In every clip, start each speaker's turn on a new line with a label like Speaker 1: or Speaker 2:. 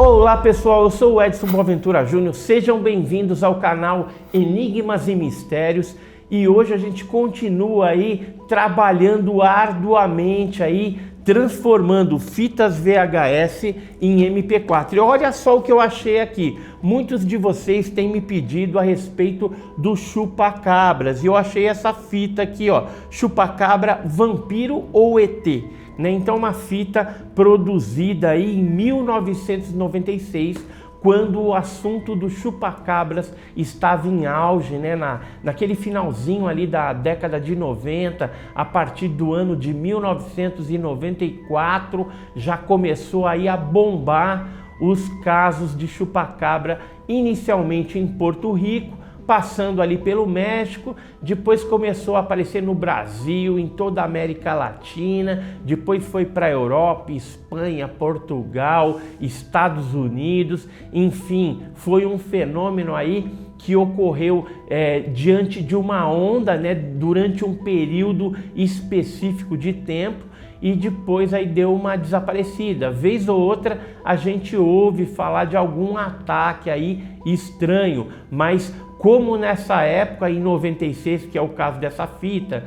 Speaker 1: Olá pessoal, eu sou o Edson Boaventura Júnior, sejam bem-vindos ao canal Enigmas e Mistérios e hoje a gente continua aí trabalhando arduamente aí, transformando fitas VHS em MP4. E olha só o que eu achei aqui, muitos de vocês têm me pedido a respeito do chupa-cabras e eu achei essa fita aqui, ó, chupa-cabra vampiro ou ET. Então uma fita produzida aí em 1996, quando o assunto do chupa-cabras estava em auge, naquele finalzinho ali da década de 90, a partir do ano de 1994, já começou aí a bombar os casos de chupa-cabra, inicialmente em Porto Rico, passando ali pelo México, depois começou a aparecer no Brasil, em toda a América Latina, depois foi para a Europa, Espanha, Portugal, Estados Unidos, enfim, foi um fenômeno aí que ocorreu diante de uma onda, durante um período específico de tempo, e depois aí deu uma desaparecida. Vez ou outra a gente ouve falar de algum ataque aí estranho, mas como nessa época, em 96, que é o caso dessa fita,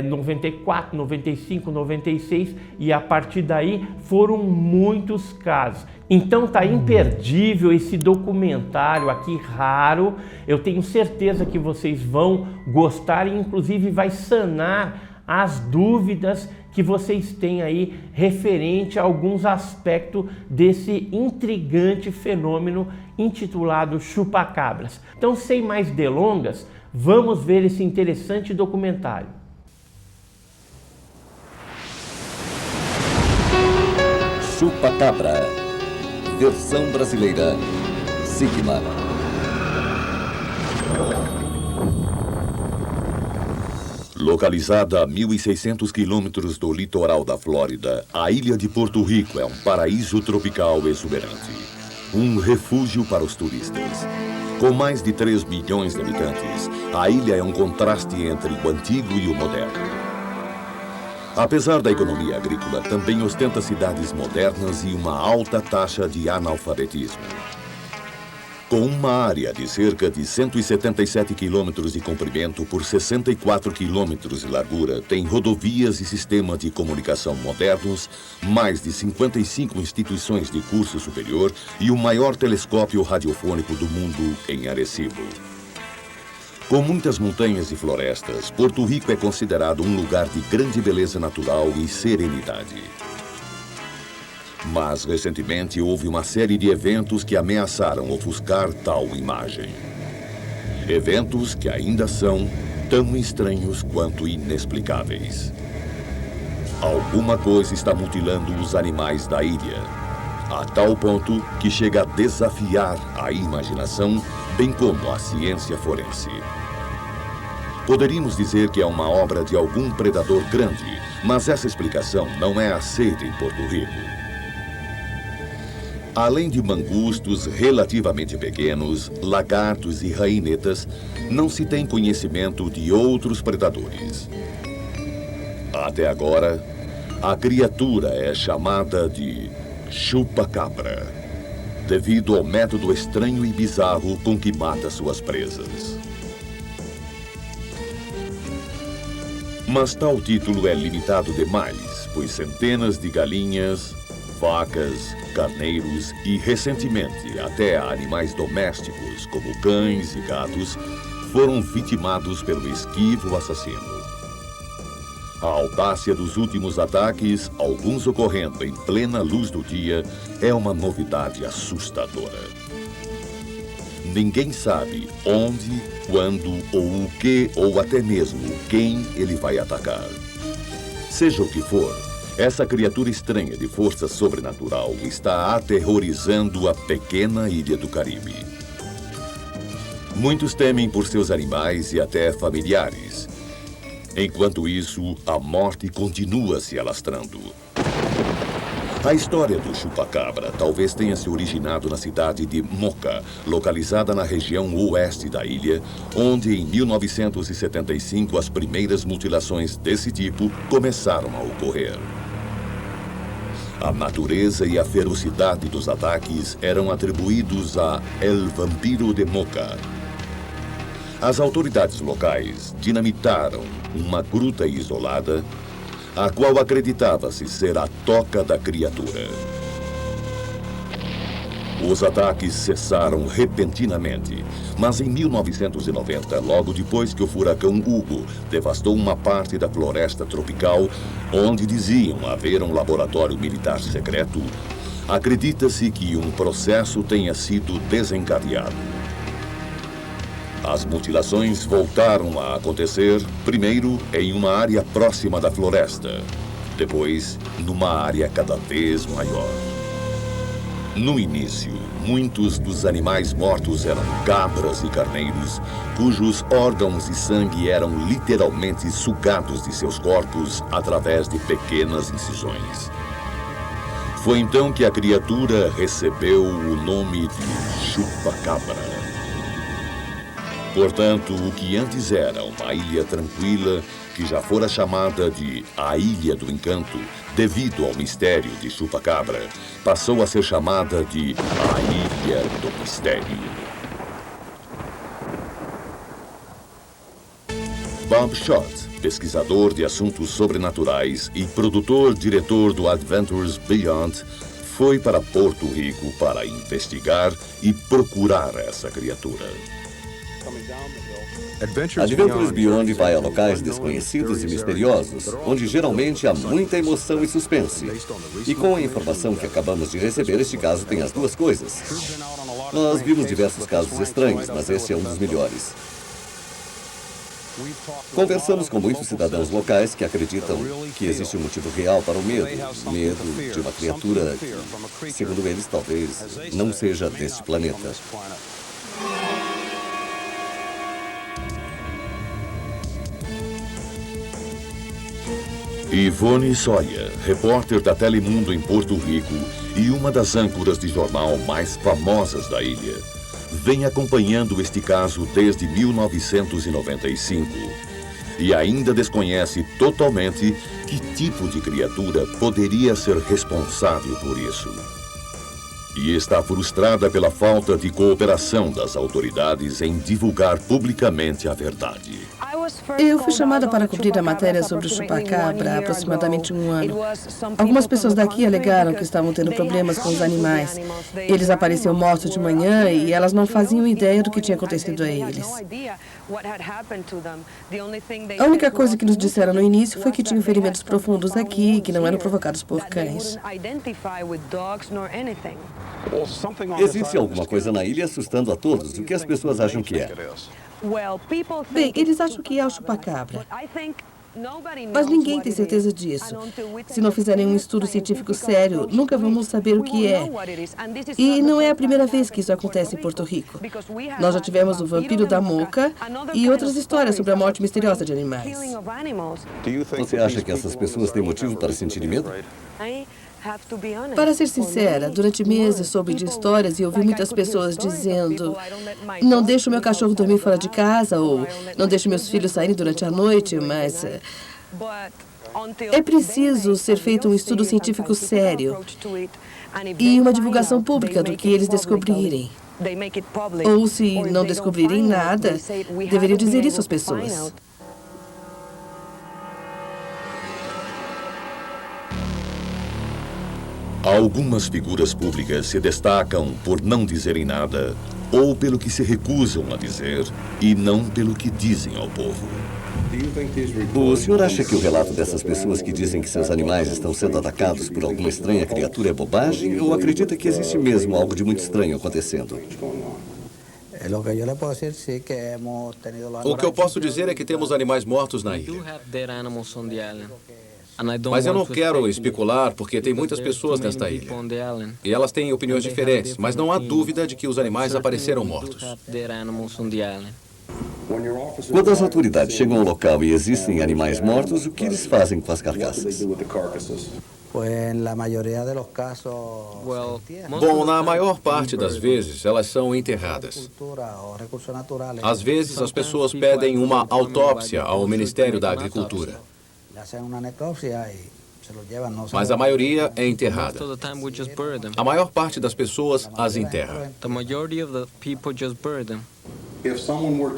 Speaker 1: 94, 95, 96, e a partir daí foram muitos casos. Então tá imperdível esse documentário aqui, raro. Eu tenho certeza que vocês vão gostar e inclusive vai sanar as dúvidas que vocês têm aí referente a alguns aspectos desse intrigante fenômeno intitulado chupa-cabras. Então, sem mais delongas, vamos ver esse interessante documentário.
Speaker 2: Chupa-cabra, versão brasileira, Sigma. Localizada a 1.600 quilômetros do litoral da Flórida, a ilha de Porto Rico é um paraíso tropical exuberante. Um refúgio para os turistas. Com mais de 3 milhões de habitantes, a ilha é um contraste entre o antigo e o moderno. Apesar da economia agrícola, também ostenta cidades modernas e uma alta taxa de analfabetismo. Com uma área de cerca de 177 quilômetros de comprimento por 64 quilômetros de largura, tem rodovias e sistema de comunicação modernos, mais de 55 instituições de curso superior e o maior telescópio radiofônico do mundo em Arecibo. Com muitas montanhas e florestas, Porto Rico é considerado um lugar de grande beleza natural e serenidade. Mas, recentemente, houve uma série de eventos que ameaçaram ofuscar tal imagem. Eventos que ainda são tão estranhos quanto inexplicáveis. Alguma coisa está mutilando os animais da ilha, a tal ponto que chega a desafiar a imaginação, bem como a ciência forense. Poderíamos dizer que é uma obra de algum predador grande, mas essa explicação não é aceita em Porto Rico. Além de mangustos relativamente pequenos, lagartos e rainetas, não se tem conhecimento de outros predadores. Até agora, a criatura é chamada de chupa-cabra, devido ao método estranho e bizarro com que mata suas presas. Mas tal título é limitado demais, pois centenas de galinhas, vacas, carneiros e, recentemente, até animais domésticos, como cães e gatos, foram vitimados pelo esquivo assassino. A audácia dos últimos ataques, alguns ocorrendo em plena luz do dia, é uma novidade assustadora. Ninguém sabe onde, quando ou o que, ou até mesmo quem ele vai atacar. Seja o que for, essa criatura estranha de força sobrenatural está aterrorizando a pequena ilha do Caribe. Muitos temem por seus animais e até familiares. Enquanto isso, a morte continua se alastrando. A história do chupa-cabra talvez tenha se originado na cidade de Moca, localizada na região oeste da ilha, onde em 1975 as primeiras mutilações desse tipo começaram a ocorrer. A natureza e a ferocidade dos ataques eram atribuídos a El Vampiro de Moca. As autoridades locais dinamitaram uma gruta isolada, a qual acreditava-se ser a toca da criatura. Os ataques cessaram repentinamente, mas em 1990, logo depois que o furacão Hugo devastou uma parte da floresta tropical, onde diziam haver um laboratório militar secreto, acredita-se que um processo tenha sido desencadeado. As mutilações voltaram a acontecer, primeiro em uma área próxima da floresta, depois numa área cada vez maior. No início, muitos dos animais mortos eram cabras e carneiros, cujos órgãos e sangue eram literalmente sugados de seus corpos através de pequenas incisões. Foi então que a criatura recebeu o nome de chupacabra. Portanto, o que antes era uma ilha tranquila, que já fora chamada de a Ilha do Encanto, devido ao mistério de Chupacabra, passou a ser chamada de a Ilha do Mistério. Bob Schott, pesquisador de assuntos sobrenaturais e produtor-diretor do Adventures Beyond, foi para Porto Rico para investigar e procurar essa criatura.
Speaker 3: Adventures Beyond vai a locais desconhecidos e misteriosos, onde geralmente há muita emoção e suspense. E com a informação que acabamos de receber, este caso tem as duas coisas. Nós vimos diversos casos estranhos, mas esse é um dos melhores. Conversamos com muitos cidadãos locais que acreditam que existe um motivo real para o medo. Medo de uma criatura que, segundo eles, talvez não seja deste planeta.
Speaker 2: Ivone Soia, repórter da Telemundo em Porto Rico e uma das âncoras de jornal mais famosas da ilha, vem acompanhando este caso desde 1995 e ainda desconhece totalmente que tipo de criatura poderia ser responsável por isso. E está frustrada pela falta de cooperação das autoridades em divulgar publicamente a verdade.
Speaker 4: Eu fui chamada para cobrir a matéria sobre o chupacabra há aproximadamente um ano. Algumas pessoas daqui alegaram que estavam tendo problemas com os animais. Eles apareciam mortos de manhã e elas não faziam ideia do que tinha acontecido a eles. A única coisa que nos disseram no início foi que tinham ferimentos profundos aqui e que não eram provocados por cães.
Speaker 3: Existe alguma coisa na ilha assustando a todos. O que as pessoas acham que é?
Speaker 4: Bem, eles acham que é o chupacabra. Mas ninguém tem certeza disso. Se não fizerem um estudo científico sério, nunca vamos saber o que é. E não é a primeira vez que isso acontece em Porto Rico. Nós já tivemos o vampiro da Moca e outras histórias sobre a morte misteriosa de animais.
Speaker 3: Você acha que essas pessoas têm motivo para sentir medo?
Speaker 4: Para ser sincera, durante meses soube de histórias e ouvi muitas pessoas dizendo: não deixo meu cachorro dormir fora de casa ou não deixo meus filhos saírem durante a noite, mas é preciso ser feito um estudo científico sério e uma divulgação pública do que eles descobrirem. Ou, se não descobrirem nada, deveriam dizer isso às pessoas.
Speaker 2: Algumas figuras públicas se destacam por não dizerem nada ou pelo que se recusam a dizer e não pelo que dizem ao povo.
Speaker 3: O senhor acha que o relato dessas pessoas que dizem que seus animais estão sendo atacados por alguma estranha criatura é bobagem ou acredita que existe mesmo algo de muito estranho acontecendo?
Speaker 5: O que eu posso dizer é que temos animais mortos na ilha. Mas eu não quero especular porque tem muitas pessoas nesta ilha. E elas têm opiniões diferentes, mas não há dúvida de que os animais apareceram mortos.
Speaker 3: Quando as autoridades chegam ao local e existem animais mortos, o que eles fazem com as carcaças?
Speaker 5: Bom, na maior parte das vezes, elas são enterradas. Às vezes, as pessoas pedem uma autópsia ao Ministério da Agricultura. mas a maioria é enterrada. A maior parte das pessoas as enterra.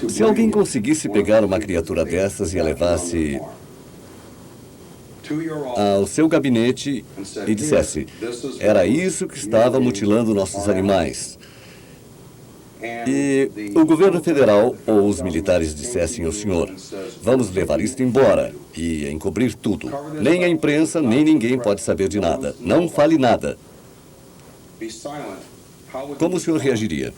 Speaker 3: Se alguém conseguisse pegar uma criatura dessas e a levasse ao seu gabinete e dissesse: era isso que estava mutilando nossos animais, e o governo federal ou os militares dissessem ao senhor: vamos levar isto embora e encobrir tudo. Nem a imprensa, nem ninguém pode saber de nada. Não fale nada. Como o senhor reagiria?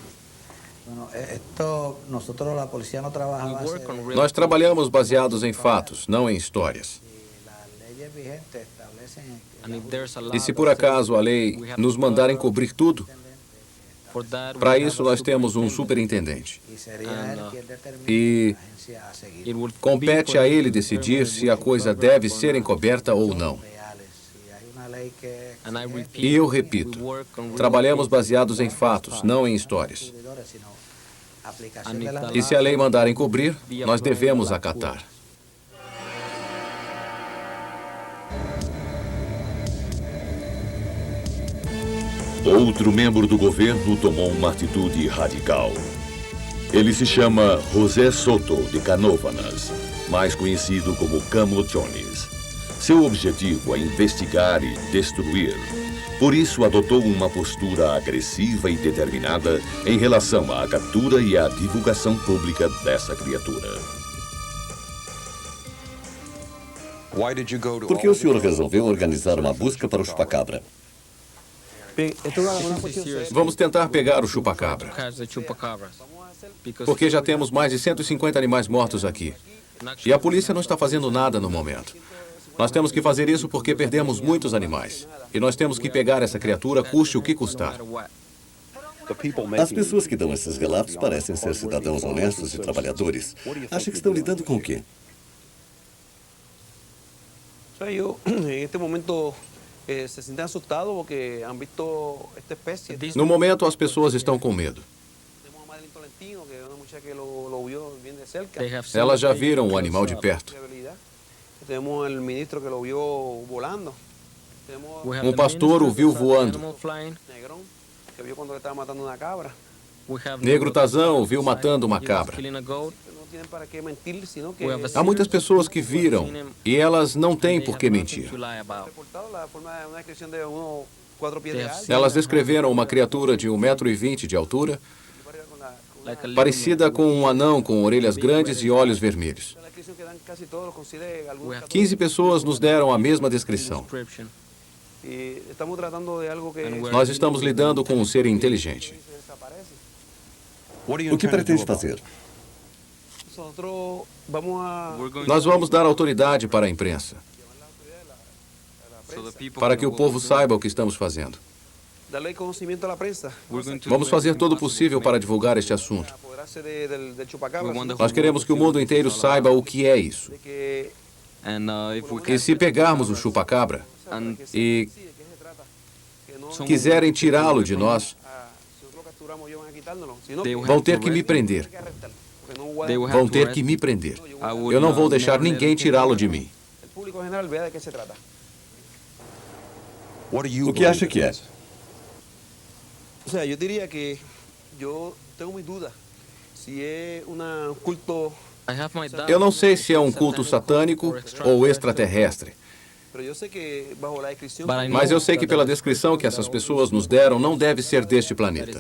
Speaker 5: Nós trabalhamos baseados em fatos, não em histórias. E se por acaso a lei nos mandar encobrir tudo, para isso nós temos um superintendente. E compete a ele decidir se a coisa deve ser encoberta ou não. E eu repito, trabalhamos baseados em fatos, não em histórias. E se a lei mandar encobrir, nós devemos acatar.
Speaker 2: Outro membro do governo tomou uma atitude radical. Ele se chama José Soto de Canóvanas, mais conhecido como Camo Jones. Seu objetivo é investigar e destruir. Por isso, adotou uma postura agressiva e determinada em relação à captura e à divulgação pública dessa criatura.
Speaker 3: Por que o senhor resolveu organizar uma busca para o chupacabra?
Speaker 5: Vamos tentar pegar o chupacabra, porque já temos mais de 150 animais mortos aqui. E a polícia não está fazendo nada no momento. Nós temos que fazer isso porque perdemos muitos animais. E nós temos que pegar essa criatura, custe o que custar.
Speaker 3: As pessoas que dão esses relatos parecem ser cidadãos honestos e trabalhadores. Acha que estão lidando com o quê?
Speaker 5: No momento, as pessoas estão com medo. Elas já viram o animal de perto. Um pastor o viu voando. Negro Tazão o viu matando uma cabra. Há muitas pessoas que viram e elas não têm por que mentir. Elas descreveram uma criatura de 1,20 m de altura, parecida com um anão com orelhas grandes e olhos vermelhos. 15 pessoas nos deram a mesma descrição. Nós estamos lidando com um ser inteligente.
Speaker 3: O que pretende fazer?
Speaker 5: Nós vamos dar autoridade para a imprensa, para que o povo saiba o que estamos fazendo. Vamos fazer todo o possível para divulgar este assunto. Nós queremos que o mundo inteiro saiba o que é isso. E se pegarmos o chupacabra e quiserem tirá-lo de nós, vão ter que me prender. Vão ter que me prender. Eu não vou deixar ninguém tirá-lo de mim.
Speaker 3: O que acha que é?
Speaker 6: Eu diria que eu tenho minha dúvida se é um culto.
Speaker 5: Eu não sei se é um culto satânico ou extraterrestre. Mas eu sei que pela descrição que essas pessoas nos deram, não deve ser deste planeta.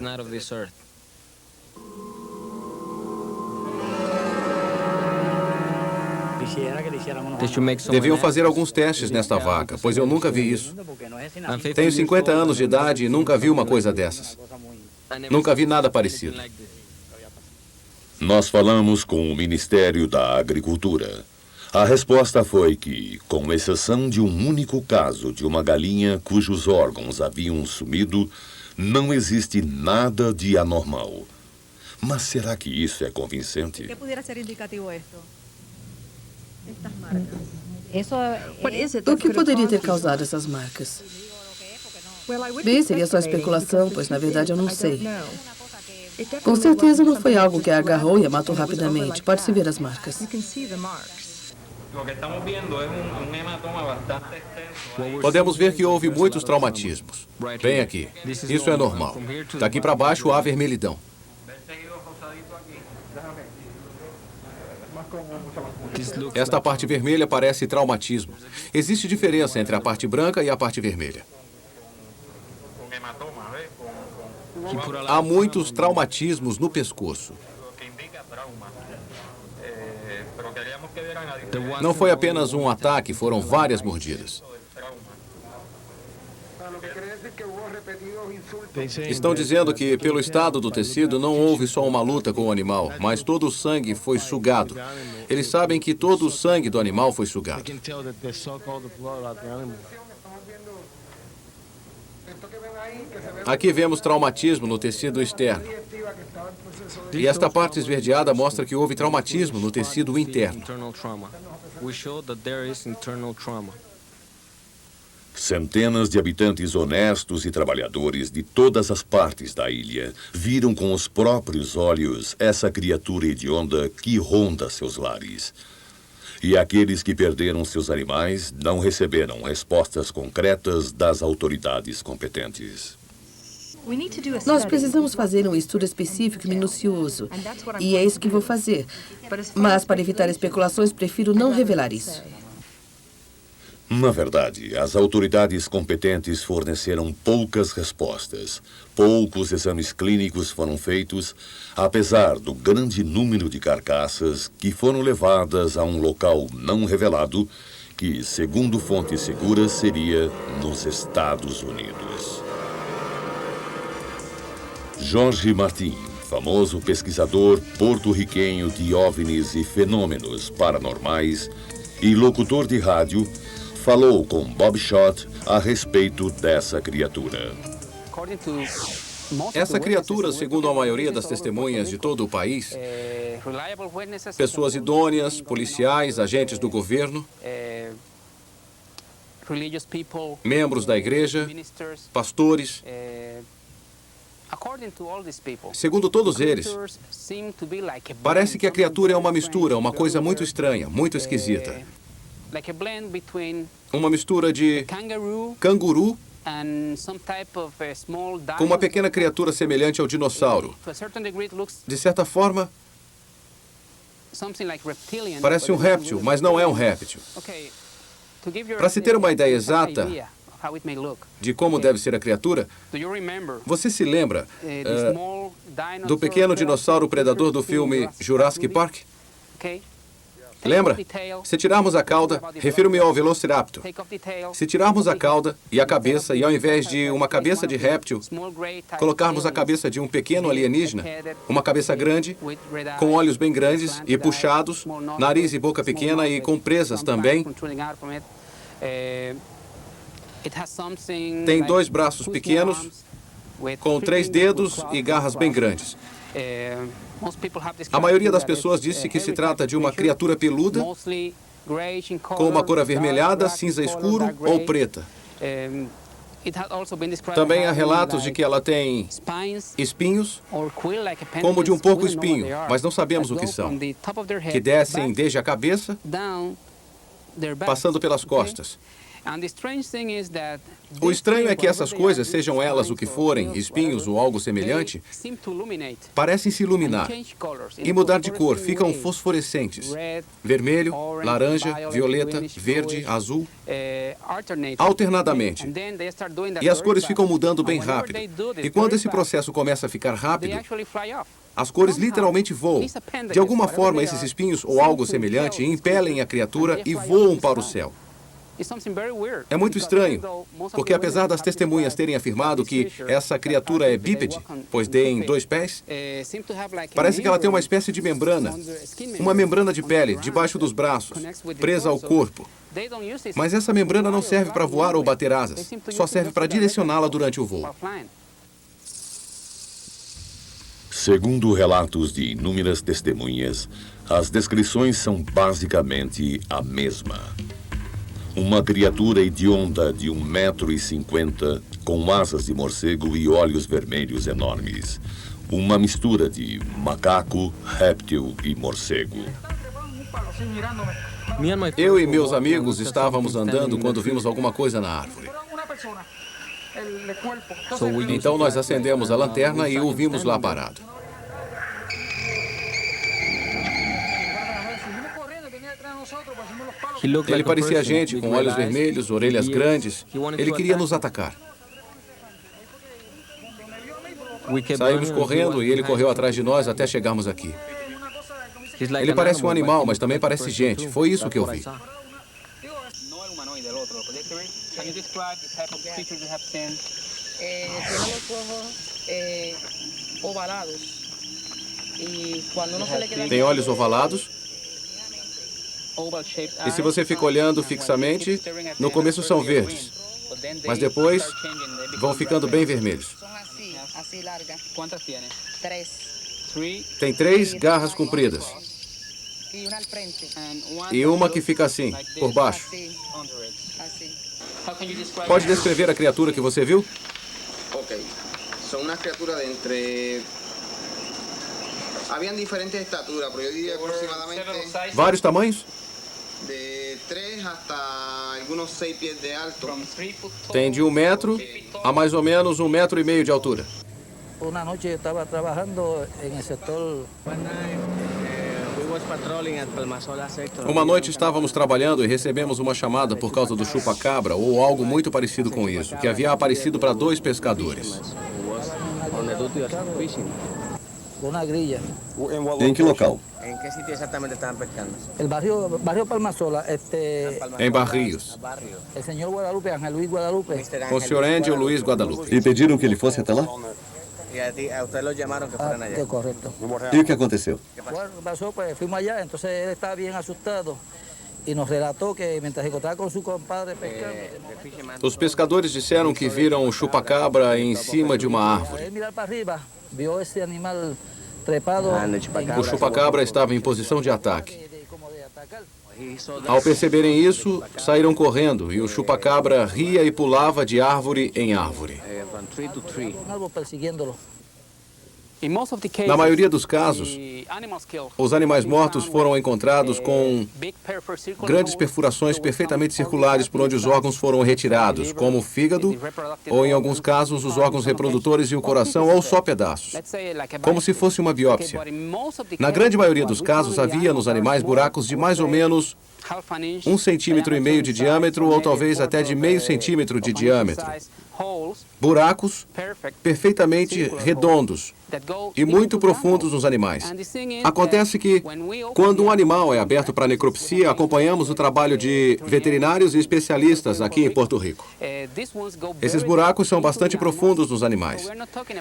Speaker 5: Deviam fazer alguns testes nesta vaca, pois eu nunca vi isso. Tenho 50 anos de idade e nunca vi uma coisa dessas. Nunca vi nada parecido.
Speaker 2: Nós falamos com o Ministério da Agricultura. A resposta foi que, com exceção de um único caso de uma galinha cujos órgãos haviam sumido, não existe nada de anormal. Mas será que isso é convincente?
Speaker 7: ¿Qué pudiera ser indicativo esto? Estas marcas.
Speaker 4: O que poderia ter causado essas marcas? Bem, seria só especulação, pois na verdade eu não sei. Com certeza não foi algo que a agarrou e a matou rapidamente. Pode-se ver as marcas.
Speaker 5: Podemos ver que houve muitos traumatismos. Bem aqui. Isso é normal. Daqui para baixo há vermelhidão. Esta parte vermelha parece traumatismo. Existe diferença entre a parte branca e a parte vermelha. Há muitos traumatismos no pescoço. Não foi apenas um ataque, foram várias mordidas. Estão dizendo que, pelo estado do tecido, não houve só uma luta com o animal, mas todo o sangue foi sugado. Eles sabem que todo o sangue do animal foi sugado. Aqui vemos traumatismo no tecido externo. E esta parte esverdeada mostra que houve traumatismo no tecido interno.
Speaker 2: Centenas de habitantes honestos e trabalhadores de todas as partes da ilha viram com os próprios olhos essa criatura hedionda que ronda seus lares. E aqueles que perderam seus animais não receberam respostas concretas das autoridades competentes.
Speaker 4: Nós precisamos fazer um estudo específico e minucioso. E é isso que vou fazer. Mas, para evitar especulações, prefiro não revelar isso.
Speaker 2: Na verdade, as autoridades competentes forneceram poucas respostas. Poucos exames clínicos foram feitos, apesar do grande número de carcaças que foram levadas a um local não revelado, que, segundo fontes seguras, seria nos Estados Unidos. Jorge Martin, famoso pesquisador porto-riquenho de OVNIs e fenômenos paranormais e locutor de rádio, falou com Bob Schott a respeito dessa criatura.
Speaker 5: Essa criatura, segundo a maioria das testemunhas de todo o país, pessoas idôneas, policiais, agentes do governo, membros da igreja, pastores, segundo todos eles, parece que a criatura é uma mistura, uma coisa muito estranha, muito esquisita. Uma mistura de canguru com uma pequena criatura semelhante ao dinossauro. De certa forma, parece um réptil, mas não é um réptil. Para se ter uma ideia exata de como deve ser a criatura, você se lembra do pequeno dinossauro predador do filme Jurassic Park? Lembra? Se tirarmos a cauda, refiro-me ao Velociraptor. Se tirarmos a cauda e a cabeça, e ao invés de uma cabeça de réptil, colocarmos a cabeça de um pequeno alienígena, uma cabeça grande, com olhos bem grandes e puxados, nariz e boca pequena e com presas também. Tem 2 braços pequenos, com 3 dedos e garras bem grandes. A maioria das pessoas disse que se trata de uma criatura peluda, com uma cor avermelhada, cinza escuro ou preta. Também há relatos de que ela tem espinhos, como de um porco-espinho, mas não sabemos o que são, que descem desde a cabeça, passando pelas costas. O estranho é que essas coisas, sejam elas o que forem, espinhos ou algo semelhante, parecem se iluminar e mudar de cor, ficam fosforescentes. Vermelho, laranja, violeta, verde, azul, alternadamente. E as cores ficam mudando bem rápido. E quando esse processo começa a ficar rápido, as cores literalmente voam. De alguma forma, esses espinhos ou algo semelhante impelem a criatura e voam para o céu. É muito estranho, porque apesar das testemunhas terem afirmado que essa criatura é bípede, pois tem 2 pés, parece que ela tem uma espécie de membrana, uma membrana de pele, debaixo dos braços, presa ao corpo. Mas essa membrana não serve para voar ou bater asas, só serve para direcioná-la durante o voo.
Speaker 2: Segundo relatos de inúmeras testemunhas, as descrições são basicamente a mesma. Uma criatura hedionda de 1,50 m, com asas de morcego e olhos vermelhos enormes. Uma mistura de macaco, réptil e morcego.
Speaker 5: Eu e meus amigos estávamos andando quando vimos alguma coisa na árvore. Então nós acendemos a lanterna e o vimos lá parado. Ele parecia gente com olhos vermelhos, orelhas grandes. Ele queria nos atacar. Saímos correndo e ele correu atrás de nós até chegarmos aqui. Ele parece um animal, mas também parece gente. Foi isso que eu vi. Tem olhos ovalados. E se você fica olhando fixamente, no começo são verdes, mas depois vão ficando bem vermelhos. Tem 3 garras compridas. E uma que fica assim, por baixo. Pode descrever a criatura que você viu?
Speaker 8: Ok. São uma criatura de entre... Haviam diferentes estaturas, pero eu diria aproximadamente...
Speaker 5: Vários tamanhos?
Speaker 8: De 3 hasta alguns 6 pés de alto.
Speaker 5: Tem de 1 metro a mais ou menos 1,5 metros de altura.
Speaker 9: Uma noite eu estava trabalhando no setor...
Speaker 5: Uma noite estávamos trabalhando e recebemos uma chamada por causa do chupa-cabra ou algo muito parecido com isso, que havia aparecido para 2 pescadores.
Speaker 9: Uma grilla.
Speaker 3: Em que local?
Speaker 8: Em que sítio exatamente estavam pescando?
Speaker 9: O barrio Palmasola,
Speaker 5: Em Barrios,
Speaker 9: o senhor Guadalupe, Ángel Luis Guadalupe.
Speaker 5: com o Sr. Angel Luiz Guadalupe.
Speaker 3: E pediram que ele fosse até lá?
Speaker 8: E a ustedes lo chamaram que fueran allá.
Speaker 9: Correto.
Speaker 3: E o que aconteceu?
Speaker 9: Bueno, pasó, pues fuimos allá, entonces él estaba bien asustado y nos relató que mientras encontraba con su compadre pescando...
Speaker 5: Os pescadores disseram que viram o chupa-cabra em cima de uma árvore.
Speaker 9: Él mirar para arriba, vio esse animal trepado...
Speaker 5: O chupa-cabra estava em posição de ataque.
Speaker 9: como de atacar.
Speaker 5: Ao perceberem isso, saíram correndo e o chupa-cabra ria e pulava de árvore em árvore.
Speaker 9: Un árbol persiguiéndolo.
Speaker 5: Na maioria dos casos, os animais mortos foram encontrados com grandes perfurações perfeitamente circulares por onde os órgãos foram retirados, como o fígado, ou em alguns casos os órgãos reprodutores e o coração, ou só pedaços, como se fosse uma biópsia. Na grande maioria dos casos, havia nos animais buracos de mais ou menos 1,5 centímetro de diâmetro ou talvez até de meio centímetro de diâmetro. Buracos perfeitamente redondos e muito profundos nos animais. Acontece que, quando um animal é aberto para necropsia, acompanhamos o trabalho de veterinários e especialistas aqui em Porto Rico. Esses buracos são bastante profundos nos animais.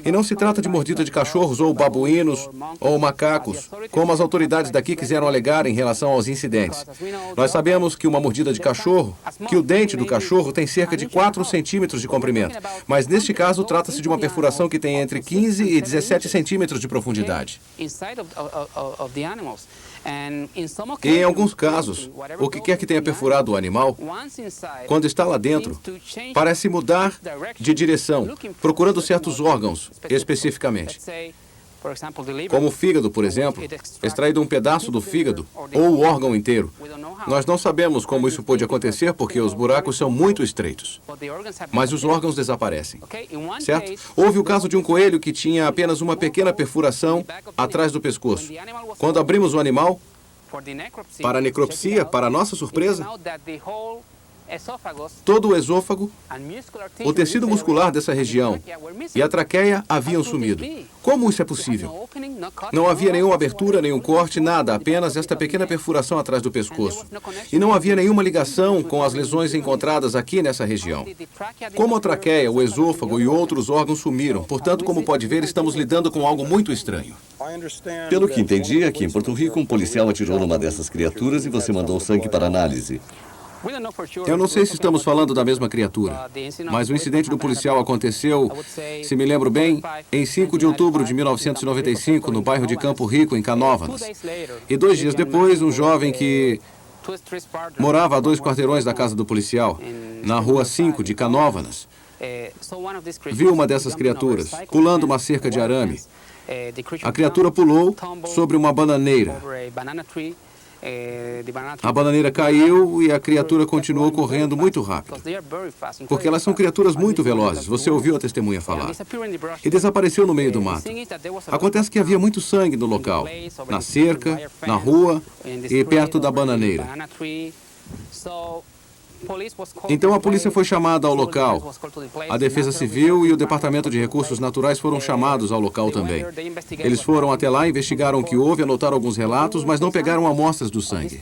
Speaker 5: E não se trata de mordida de cachorros ou babuínos ou macacos, como as autoridades daqui quiseram alegar em relação aos incidentes. Nós sabemos que uma mordida de cachorro, que o dente do cachorro tem cerca de 4 centímetros de comprimento, mas neste caso trata-se de uma perfuração que tem entre 15 e 17 centímetros de profundidade. E em alguns casos, o que quer que tenha perfurado o animal, quando está lá dentro, parece mudar de direção, procurando certos órgãos especificamente. Como o fígado, por exemplo, extraído um pedaço do fígado ou o órgão inteiro. Nós não sabemos como isso pode acontecer porque os buracos são muito estreitos. Mas os órgãos desaparecem, certo? Houve o caso de um coelho que tinha apenas uma pequena perfuração atrás do pescoço. Quando abrimos o animal, para a necropsia, para nossa surpresa, todo o esôfago, o tecido muscular dessa região e a traqueia haviam sumido. Como isso é possível? Não havia nenhuma abertura, nenhum corte, nada, apenas esta pequena perfuração atrás do pescoço. E não havia nenhuma ligação com as lesões encontradas aqui nessa região. Como a traqueia, o esôfago e outros órgãos sumiram, portanto, como pode ver, estamos lidando com algo muito estranho.
Speaker 3: Pelo que entendi, aqui em Porto Rico, um policial atirou numa dessas criaturas e você mandou o sangue para análise.
Speaker 5: Eu não sei se estamos falando da mesma criatura, mas o incidente do policial aconteceu, se me lembro bem, em 5 de outubro de 1995, no bairro de Campo Rico, em Canóvanas. E 2 dias depois, um jovem que morava a 2 quarteirões da casa do policial, na rua 5 de Canóvanas, viu uma dessas criaturas pulando uma cerca de arame. A criatura pulou sobre uma bananeira A bananeira caiu e a criatura continuou correndo muito rápido. Porque elas são criaturas muito velozes, você ouviu a testemunha falar. E desapareceu no meio do mato. Acontece que havia muito sangue no local, na cerca, na rua e perto da bananeira. Então a polícia foi chamada ao local. A Defesa Civil e o Departamento de Recursos Naturais foram chamados ao local também. Eles foram até lá, investigaram o que houve, anotaram alguns relatos, mas não pegaram amostras do sangue.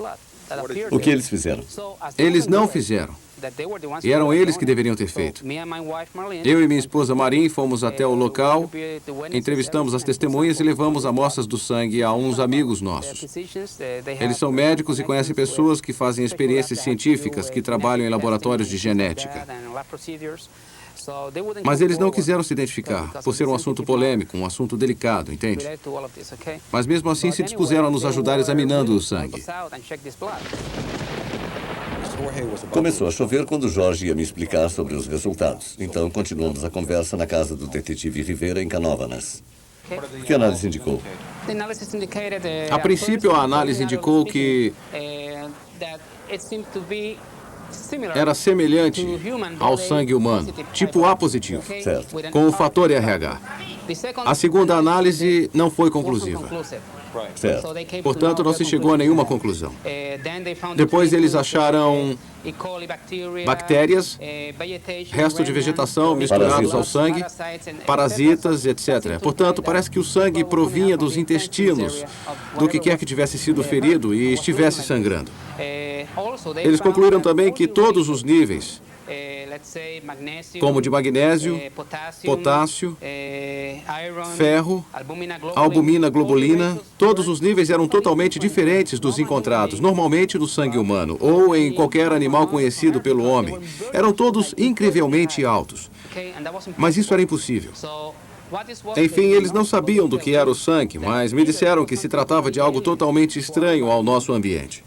Speaker 3: O que eles fizeram?
Speaker 5: Eles não fizeram. E eram eles que deveriam ter feito. Eu e minha esposa Marin fomos até o local, entrevistamos as testemunhas e levamos amostras do sangue a uns amigos nossos. Eles são médicos e conhecem pessoas que fazem experiências científicas, que trabalham em laboratórios de genética. Mas eles não quiseram se identificar, por ser um assunto polêmico, um assunto delicado, entende? Mas mesmo assim se dispuseram a nos ajudar examinando o sangue.
Speaker 3: Começou a chover quando Jorge ia me explicar sobre os resultados. Então, continuamos a conversa na casa do detetive Rivera, em Canóvanas. O que a análise indicou?
Speaker 5: A princípio, a análise indicou que era semelhante ao sangue humano, tipo A positivo,
Speaker 3: Certo.
Speaker 5: com o fator RH. A segunda análise não foi conclusiva.
Speaker 3: Certo.
Speaker 5: Portanto, não se chegou a nenhuma conclusão. Depois eles acharam bactérias, resto de vegetação misturados ao sangue, parasitas, etc. Portanto, parece que o sangue provinha dos intestinos do que quer que tivesse sido ferido e estivesse sangrando. Eles concluíram também que todos os níveis, como de magnésio, potássio, ferro, albumina globulina, todos os níveis eram totalmente diferentes dos encontrados normalmente no sangue humano ou em qualquer animal conhecido pelo homem. Eram todos incrivelmente altos. Mas isso era impossível. Enfim, eles não sabiam do que era o sangue, mas me disseram que se tratava de algo totalmente estranho ao nosso ambiente.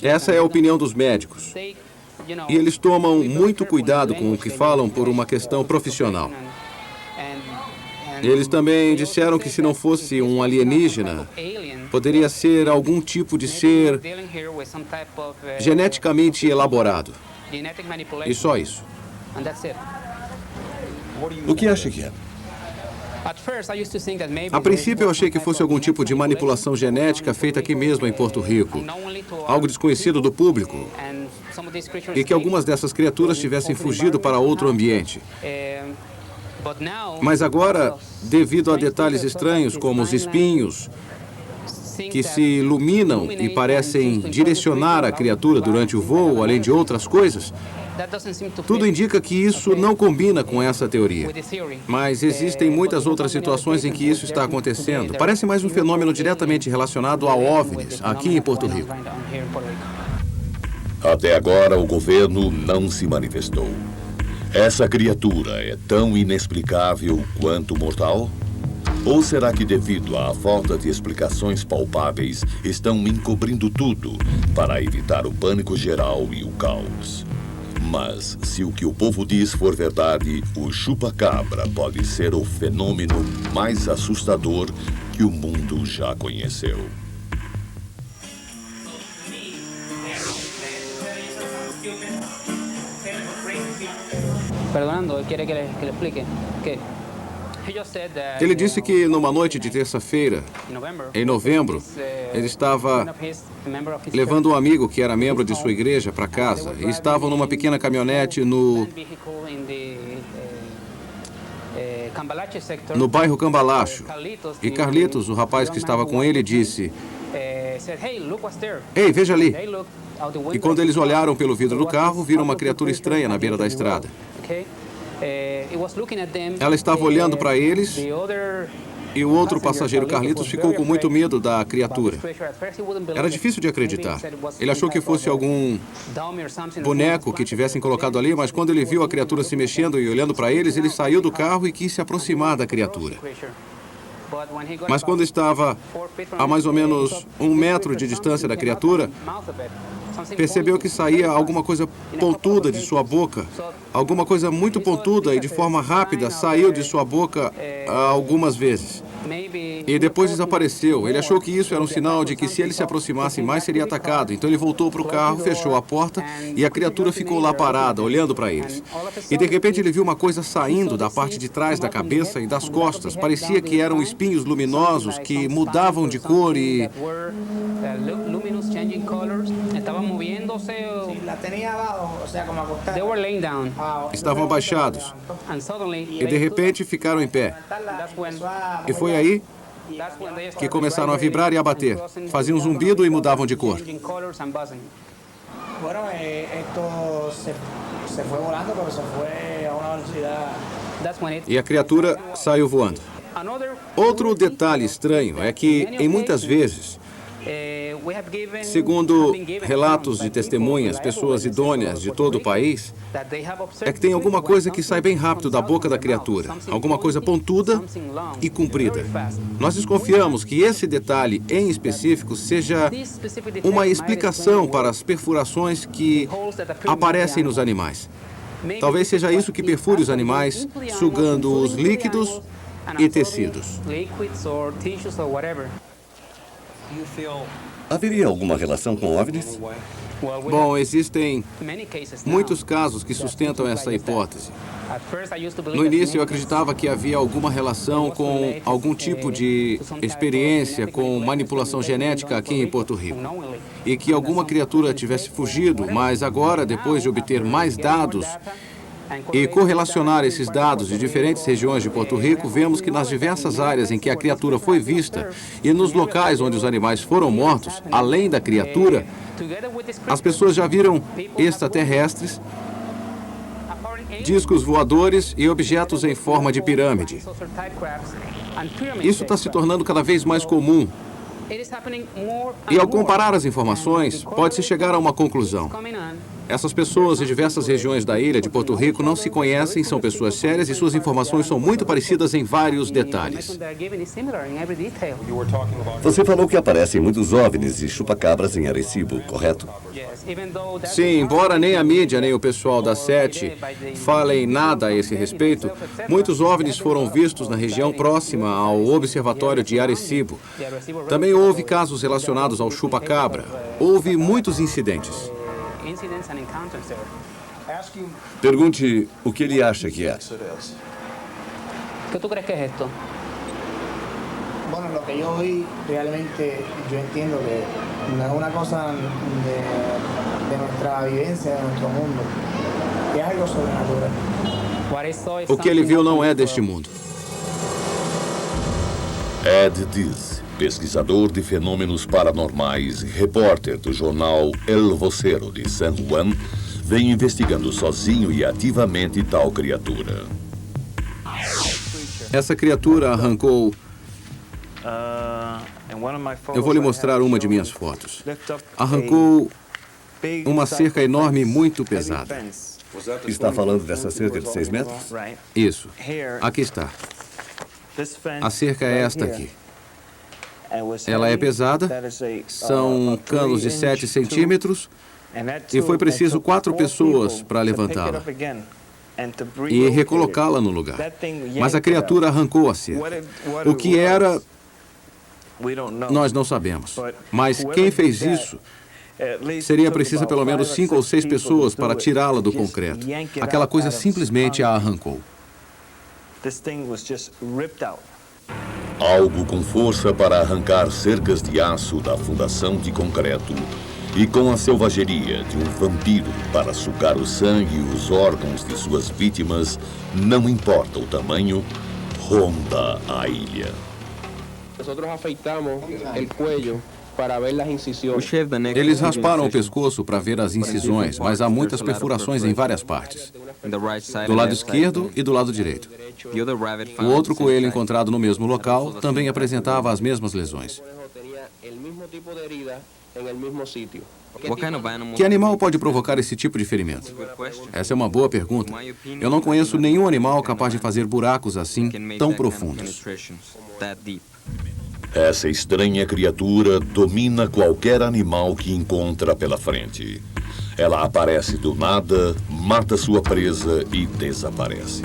Speaker 5: Essa é a opinião dos médicos. E eles tomam muito cuidado com o que falam por uma questão profissional. Eles também disseram que se não fosse um alienígena, poderia ser algum tipo de ser geneticamente elaborado. E só isso.
Speaker 3: O que acha que é?
Speaker 5: A princípio, eu achei que fosse algum tipo de manipulação genética feita aqui mesmo em Porto Rico. Algo desconhecido do público. E que algumas dessas criaturas tivessem fugido para outro ambiente. Mas agora, devido a detalhes estranhos como os espinhos, que se iluminam e parecem direcionar a criatura durante o voo, além de outras coisas, tudo indica que isso não combina com essa teoria. Mas existem muitas outras situações em que isso está acontecendo. Parece mais um fenômeno diretamente relacionado a OVNIs, aqui em Porto Rico.
Speaker 2: Até agora, o governo não se manifestou. Essa criatura é tão inexplicável quanto mortal? Ou será que, devido à falta de explicações palpáveis, estão encobrindo tudo para evitar o pânico geral e o caos? Mas, se o que o povo diz for verdade, o chupa-cabra pode ser o fenômeno mais assustador que o mundo já conheceu.
Speaker 5: Ele disse que numa noite de terça-feira, em novembro, ele estava levando um amigo que era membro de sua igreja para casa e estavam numa pequena caminhonete no bairro Cambalacho. E Carlitos, o rapaz que estava com ele, disse: "Ei, veja ali." E quando eles olharam pelo vidro do carro, viram uma criatura estranha na beira da estrada. Ela estava olhando para eles e o outro passageiro, Carlitos, ficou com muito medo da criatura. Era difícil de acreditar. Ele achou que fosse algum boneco que tivessem colocado ali, mas quando ele viu a criatura se mexendo e olhando para eles, ele saiu do carro e quis se aproximar da criatura. Mas quando estava a mais ou menos 1 metro de distância da criatura, percebeu que saía alguma coisa pontuda de sua boca. Alguma coisa muito pontuda e de forma rápida saiu de sua boca algumas vezes. e depois desapareceu. Ele achou que isso era um sinal de que se ele se aproximasse mais seria atacado. Então ele voltou para o carro, fechou a porta e a criatura ficou lá parada, olhando para eles. E de repente ele viu uma coisa saindo da parte de trás da cabeça e das costas. Parecia que eram espinhos luminosos que mudavam de cor e... estavam abaixados. E de repente ficaram em pé. E foi aí que começaram a vibrar e a bater. Faziam um zumbido e mudavam de cor. E a criatura saiu voando. Outro detalhe estranho é que, em muitas vezes, segundo relatos de testemunhas, pessoas idôneas de todo o país, é que tem alguma coisa que sai bem rápido da boca da criatura, alguma coisa pontuda e comprida. Nós desconfiamos que esse detalhe em específico seja uma explicação para as perfurações que aparecem nos animais. Talvez seja isso que perfure os animais, sugando os líquidos e tecidos.
Speaker 3: Haveria alguma relação com OVNIs?
Speaker 5: Bom, existem muitos casos que sustentam essa hipótese. No início, eu acreditava que havia alguma relação com algum tipo de experiência com manipulação genética aqui em Porto Rico. E que alguma criatura tivesse fugido, mas agora, depois de obter mais dados e correlacionar esses dados de diferentes regiões de Porto Rico, vemos que nas diversas áreas em que a criatura foi vista e nos locais onde os animais foram mortos, além da criatura, as pessoas já viram extraterrestres, discos voadores e objetos em forma de pirâmide. Isso está se tornando cada vez mais comum. E ao comparar as informações, pode-se chegar a uma conclusão. Essas pessoas de diversas regiões da ilha de Porto Rico não se conhecem, são pessoas sérias e suas informações são muito parecidas em vários detalhes.
Speaker 3: Você falou que aparecem muitos OVNIs e chupacabras em Arecibo, correto?
Speaker 5: Sim, embora nem a mídia nem o pessoal da SETI falem nada a esse respeito, muitos OVNIs foram vistos na região próxima ao Observatório de Arecibo. Também houve casos relacionados ao chupacabra. Houve muitos incidentes.
Speaker 3: Pergunte o que ele acha que é.
Speaker 9: ¿Qué tú crees que es esto?
Speaker 10: Bueno, lo que yo vi, realmente yo entiendo que no es una cosa de nuestra vivencia, de nuestro mundo, que es algo sobrenatural.
Speaker 5: O que ele viu não é deste mundo.
Speaker 2: Ed Diz, pesquisador de fenômenos paranormais e repórter do jornal El Vocero de San Juan, vem investigando sozinho e ativamente tal criatura.
Speaker 5: Essa criatura arrancou... Eu vou lhe mostrar uma de minhas fotos. Arrancou uma cerca enorme e muito pesada.
Speaker 3: Está falando dessa cerca de 6 metros?
Speaker 5: Isso. Aqui está. A cerca é esta aqui. Ela é pesada, são canos de 7 centímetros e foi preciso 4 pessoas para levantá-la e recolocá-la no lugar. Mas a criatura arrancou a cerca. O que era, nós não sabemos. Mas quem fez isso, seria preciso pelo menos 5 ou 6 pessoas para tirá-la do concreto. Aquela coisa simplesmente a arrancou.
Speaker 2: Algo com força para arrancar cercas de aço da fundação de concreto e com a selvageria de um vampiro para sugar o sangue e os órgãos de suas vítimas, não importa o tamanho, ronda a ilha.
Speaker 5: Eles rasparam o pescoço para ver as incisões, mas há muitas perfurações em várias partes. Do lado esquerdo e do lado direito. O outro coelho encontrado no mesmo local também apresentava as mesmas lesões. Que animal pode provocar esse tipo de ferimento? Essa é uma boa pergunta. Eu não conheço nenhum animal capaz de fazer buracos assim tão profundos.
Speaker 2: Essa estranha criatura domina qualquer animal que encontra pela frente. Ela aparece do nada, mata sua presa e desaparece.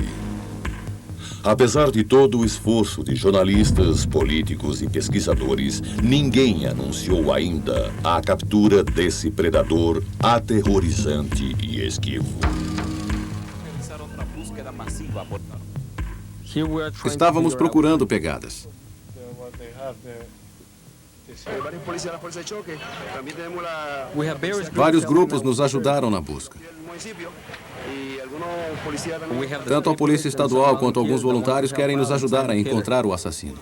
Speaker 2: Apesar de todo o esforço de jornalistas, políticos e pesquisadores, ninguém anunciou ainda a captura desse predador aterrorizante e esquivo.
Speaker 5: Estávamos procurando pegadas. Vários grupos nos ajudaram na busca. Tanto a Polícia Estadual quanto alguns voluntários querem nos ajudar a encontrar o assassino.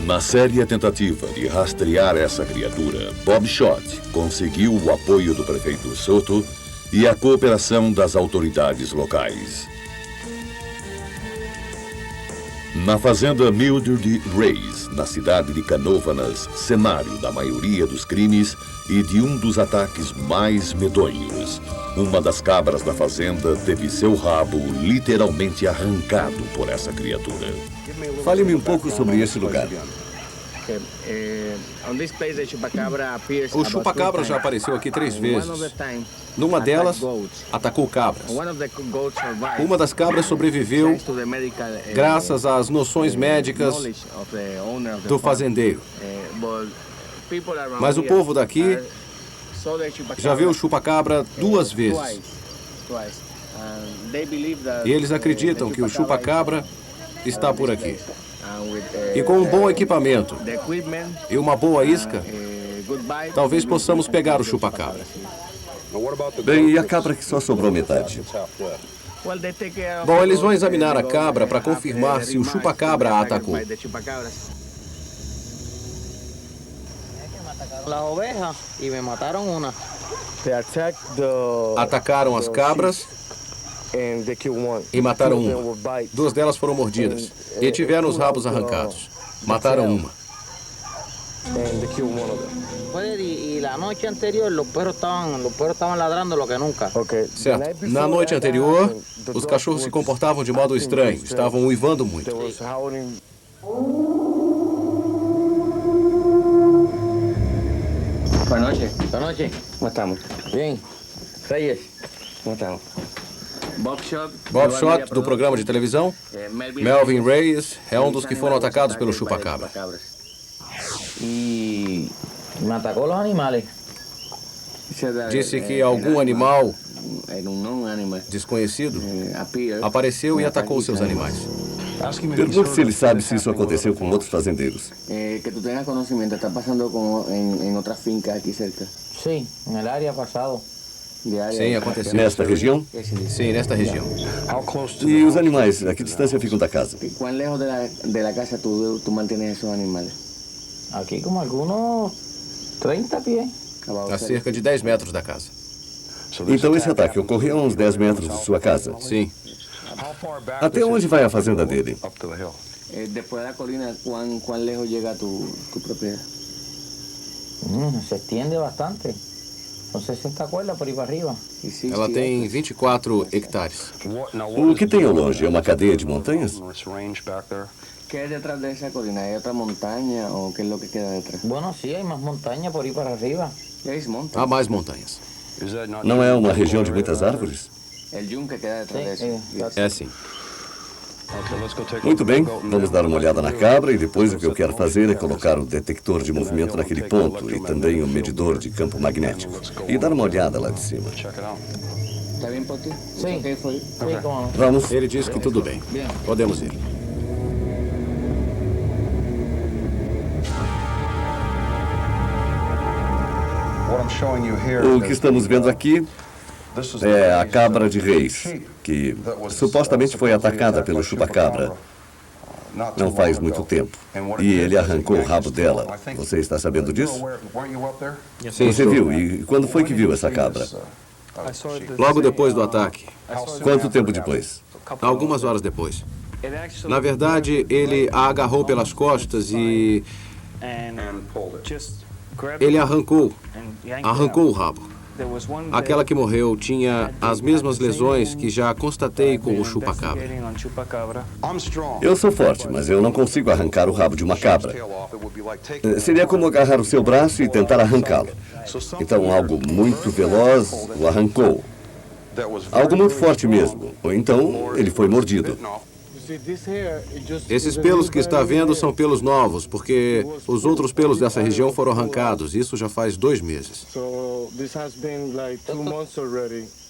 Speaker 2: Na séria tentativa de rastrear essa criatura, Bob Schott conseguiu o apoio do prefeito Soto e a cooperação das autoridades locais. Na fazenda Mildred Reyes, na cidade de Canóvanas, cenário da maioria dos crimes e de um dos ataques mais medonhos, uma das cabras da fazenda teve seu rabo literalmente arrancado por essa criatura.
Speaker 3: Fale-me um pouco sobre esse lugar.
Speaker 5: O chupacabra já apareceu aqui 3 vezes. Numa delas, atacou cabras. Uma das cabras sobreviveu graças às noções médicas do fazendeiro. Mas o povo daqui já viu o chupacabra 2 vezes. E eles acreditam que o chupacabra está por aqui. E com um bom equipamento e uma boa isca, talvez possamos pegar o chupacabra.
Speaker 3: Bem, e a cabra que só sobrou metade?
Speaker 5: Bom, eles vão examinar a cabra para confirmar se o chupacabra a atacou. Atacaram as cabras e mataram uma. 2 delas foram mordidas e tiveram os rabos arrancados. Mataram uma. Certo. Na noite anterior, os cachorros se comportavam de modo estranho. Estavam uivando muito.
Speaker 11: Boa noite. Boa noite. Como estamos? Bem. Reyes. Como estamos?
Speaker 5: Bob Schott, do programa de televisão. Melvin Reyes é um dos que foram atacados pelo chupacabra.
Speaker 11: E atacou os animais.
Speaker 5: Disse que algum animal desconhecido apareceu e atacou seus animais.
Speaker 3: Pergunte se ele sabe se isso aconteceu com outros fazendeiros.
Speaker 11: Que tu tenhas conhecimento, está passando em outras fincas aqui cerca? Sim, na área passado.
Speaker 5: Sim, aconteceu.
Speaker 3: Nesta região?
Speaker 5: Sim, nesta região.
Speaker 3: E os animais, a que distância ficam da casa?
Speaker 11: Quão lejos da casa tu mantienes esses animais? Aqui como alguns 30 pés.
Speaker 5: A cerca de 10 metros da casa.
Speaker 3: Então esse ataque ocorreu a uns 10 metros de sua casa?
Speaker 5: Sim.
Speaker 3: Até onde vai a fazenda dele?
Speaker 11: Depois da colina, quão lejos chega tu propriedade? Se estende bastante. Com 60 cuerdas por aí para arriba.
Speaker 5: Ela tem 24 hectares.
Speaker 3: O que tem ao longe é uma cadeia de montanhas?
Speaker 11: ¿Qué hay detrás de esa colina? ¿Hay otra montaña o qué es lo que queda detrás? Bueno, sí, hay más montaña por ahí para arriba.
Speaker 5: Há mais montanhas.
Speaker 3: Não é uma região de muitas árvores?
Speaker 11: El yunque queda detrás de eso.
Speaker 5: É sim.
Speaker 3: Muito bem, vamos dar uma olhada na cabra e depois o que eu quero fazer é colocar o detector de movimento naquele ponto e também o medidor de campo magnético. E dar uma olhada lá de cima.
Speaker 11: ¿Está bien por ti?
Speaker 9: Sim.
Speaker 3: Vamos.
Speaker 5: Ele disse que tudo bem. Podemos ir.
Speaker 3: O que estamos vendo aqui é a cabra de Reis, que supostamente foi atacada pelo chupacabra não faz muito tempo. E ele arrancou o rabo dela. Você está sabendo disso?
Speaker 5: Sim,
Speaker 3: Você viu? E quando foi que viu essa cabra?
Speaker 5: Logo depois do ataque.
Speaker 3: Quanto tempo depois?
Speaker 5: Algumas horas depois. Na verdade, ele a agarrou pelas costas e ele arrancou o rabo. Aquela que morreu tinha as mesmas lesões que já constatei com o chupacabra.
Speaker 3: Eu sou forte, mas eu não consigo arrancar o rabo de uma cabra. Seria como agarrar o seu braço e tentar arrancá-lo. Então, algo muito veloz o arrancou. Algo muito forte mesmo. Ou então, ele foi mordido.
Speaker 5: Esses pelos que está vendo são pelos novos, porque os outros pelos dessa região foram arrancados. Isso já faz 2 meses.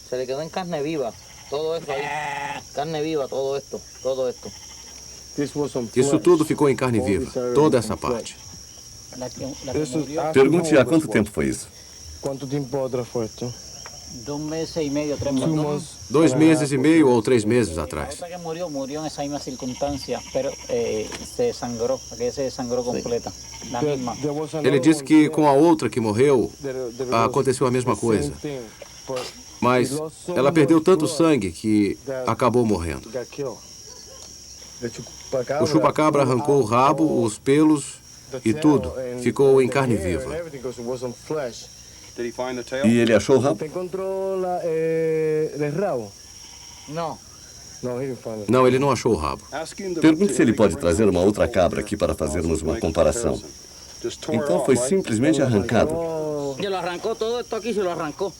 Speaker 9: Se le quedó en carne viva, todo esto ahí. Carne viva, todo esto, todo esto.
Speaker 5: Isso tudo ficou em carne viva, toda essa parte.
Speaker 3: Pergunte há quanto tempo foi isso?
Speaker 11: Quanto tempo atrás foi isso?
Speaker 9: 2 meses y medio, 3 meses.
Speaker 5: 2 meses e meio ou 3 meses atrás.
Speaker 9: Que murió en esa misma circunstancia, pero se sangró, aquella se sangró completa, la misma.
Speaker 5: Ele disse que com a outra que morreu, aconteceu a mesma coisa. Mas ela perdeu tanto sangue que acabou morrendo. O chupacabra arrancou o rabo, os pelos e tudo. Ficou em carne viva.
Speaker 3: E ele achou o rabo?
Speaker 5: Não, ele não achou o rabo.
Speaker 3: Pergunte se ele pode trazer uma outra cabra aqui para fazermos uma comparação. Então foi simplesmente arrancado.
Speaker 9: Se lo arrancó todo esto aquí, se lo arrancó.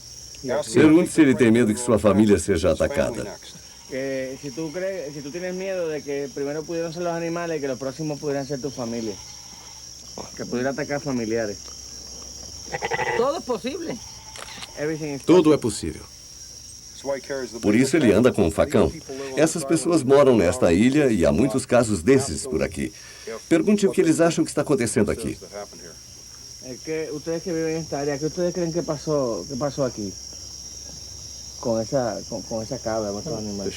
Speaker 3: Pergunte se ele tem medo que sua família seja atacada.
Speaker 10: Si tú tienes miedo de que primero pudieran ser los animales y que los próximos pudieran ser tu familia, que pudiera atacar familiares.
Speaker 9: Todo es posible.
Speaker 5: Tudo é possível.
Speaker 3: Por isso ele anda com um facão. Essas pessoas moram nesta ilha e há muitos casos desses por aqui. Pergunte o que eles acham que está acontecendo aqui.
Speaker 10: Es que ustedes que viven en esta área, ¿qué ustedes creen que pasó aquí? Con esa cabra, con esos animales.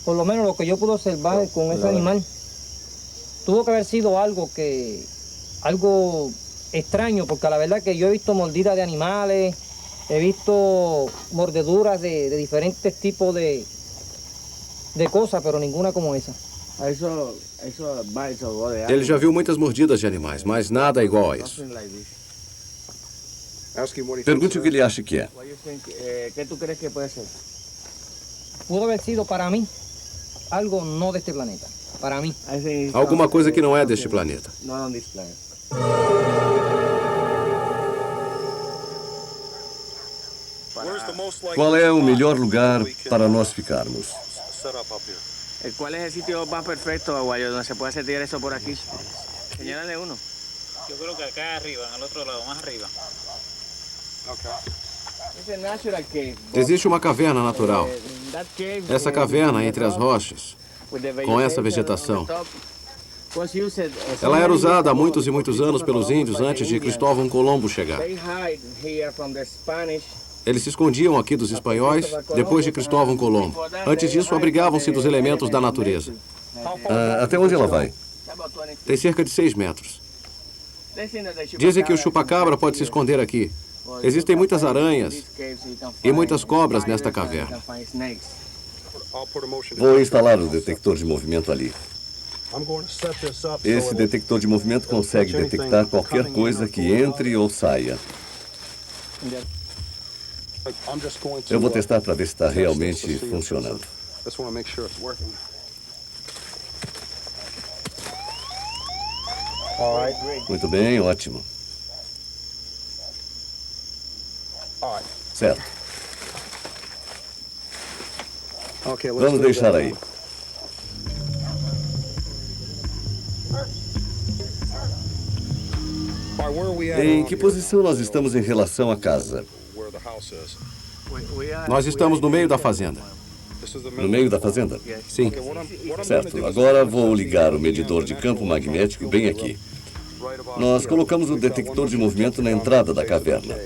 Speaker 12: Por lo menos lo que yo pude observar con ese animal, tuvo que haber sido algo extraño, porque la verdad que yo he visto mordidas de animales, he visto mordeduras de diferentes tipos de cosas, pero ninguna como esa.
Speaker 5: Ele já viu muitas mordidas de animais, mas nada igual a isso.
Speaker 3: Pergunte o que ele acha que é.
Speaker 10: ¿Qué tú crees que puede ser?
Speaker 12: Pudo haber sido para mí algo no de este planeta, para mí.
Speaker 5: Alguma coisa que não é deste planeta.
Speaker 10: No on this planet.
Speaker 3: Qual é o melhor lugar para nós ficarmos?
Speaker 10: ¿Cuál es el sitio más perfecto, Aguayo, donde se puede setear eso por aquí? Señálale uno.
Speaker 13: Yo creo que acá arriba, en el otro lado, más arriba.
Speaker 5: Existe uma caverna natural. Essa caverna entre as rochas, com essa vegetação. Ela era usada há muitos e muitos anos pelos índios antes de Cristóvão Colombo chegar. Eles se escondiam aqui dos espanhóis depois de Cristóvão Colombo. Antes disso, abrigavam-se dos elementos da natureza.
Speaker 3: Até onde ela vai?
Speaker 5: Tem cerca de 6 metros. Dizem que o chupacabra pode se esconder aqui. Existem muitas aranhas e muitas cobras nesta caverna.
Speaker 3: Vou instalar o detector de movimento ali. Esse detector de movimento consegue detectar qualquer coisa que entre ou saia. Eu vou testar para ver se está realmente funcionando. Muito bem, ótimo. Certo. Vamos deixar aí. Em que posição nós estamos em relação à casa?
Speaker 5: Nós estamos no meio da fazenda.
Speaker 3: No meio da fazenda?
Speaker 5: Sim.
Speaker 3: Certo. Agora vou ligar o medidor de campo magnético bem aqui. Nós colocamos o detector de movimento na entrada da caverna.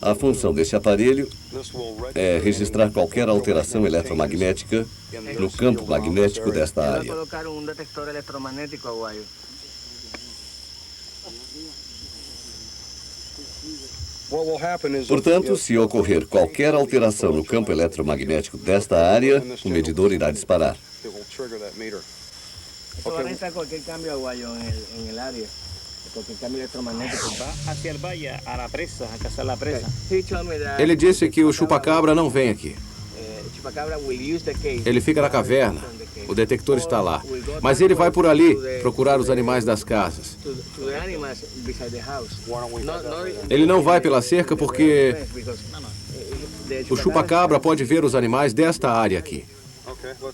Speaker 3: A função desse aparelho é registrar qualquer alteração eletromagnética no campo magnético desta área. Portanto, se ocorrer qualquer alteração no campo eletromagnético desta área, o medidor irá disparar.
Speaker 10: Eso va a registrar cualquier cambio, Aguayo, en el área. Cualquier cambio eletromagnético.
Speaker 13: Va hacia el valle, a la presa, a cazar la presa.
Speaker 5: Ele disse que o chupacabra não vem aqui. Ele fica na caverna. O detector está lá. Mas ele vai por ali procurar os animais das casas. Ele não vai pela cerca porque o chupa-cabra pode ver os animais desta área aqui.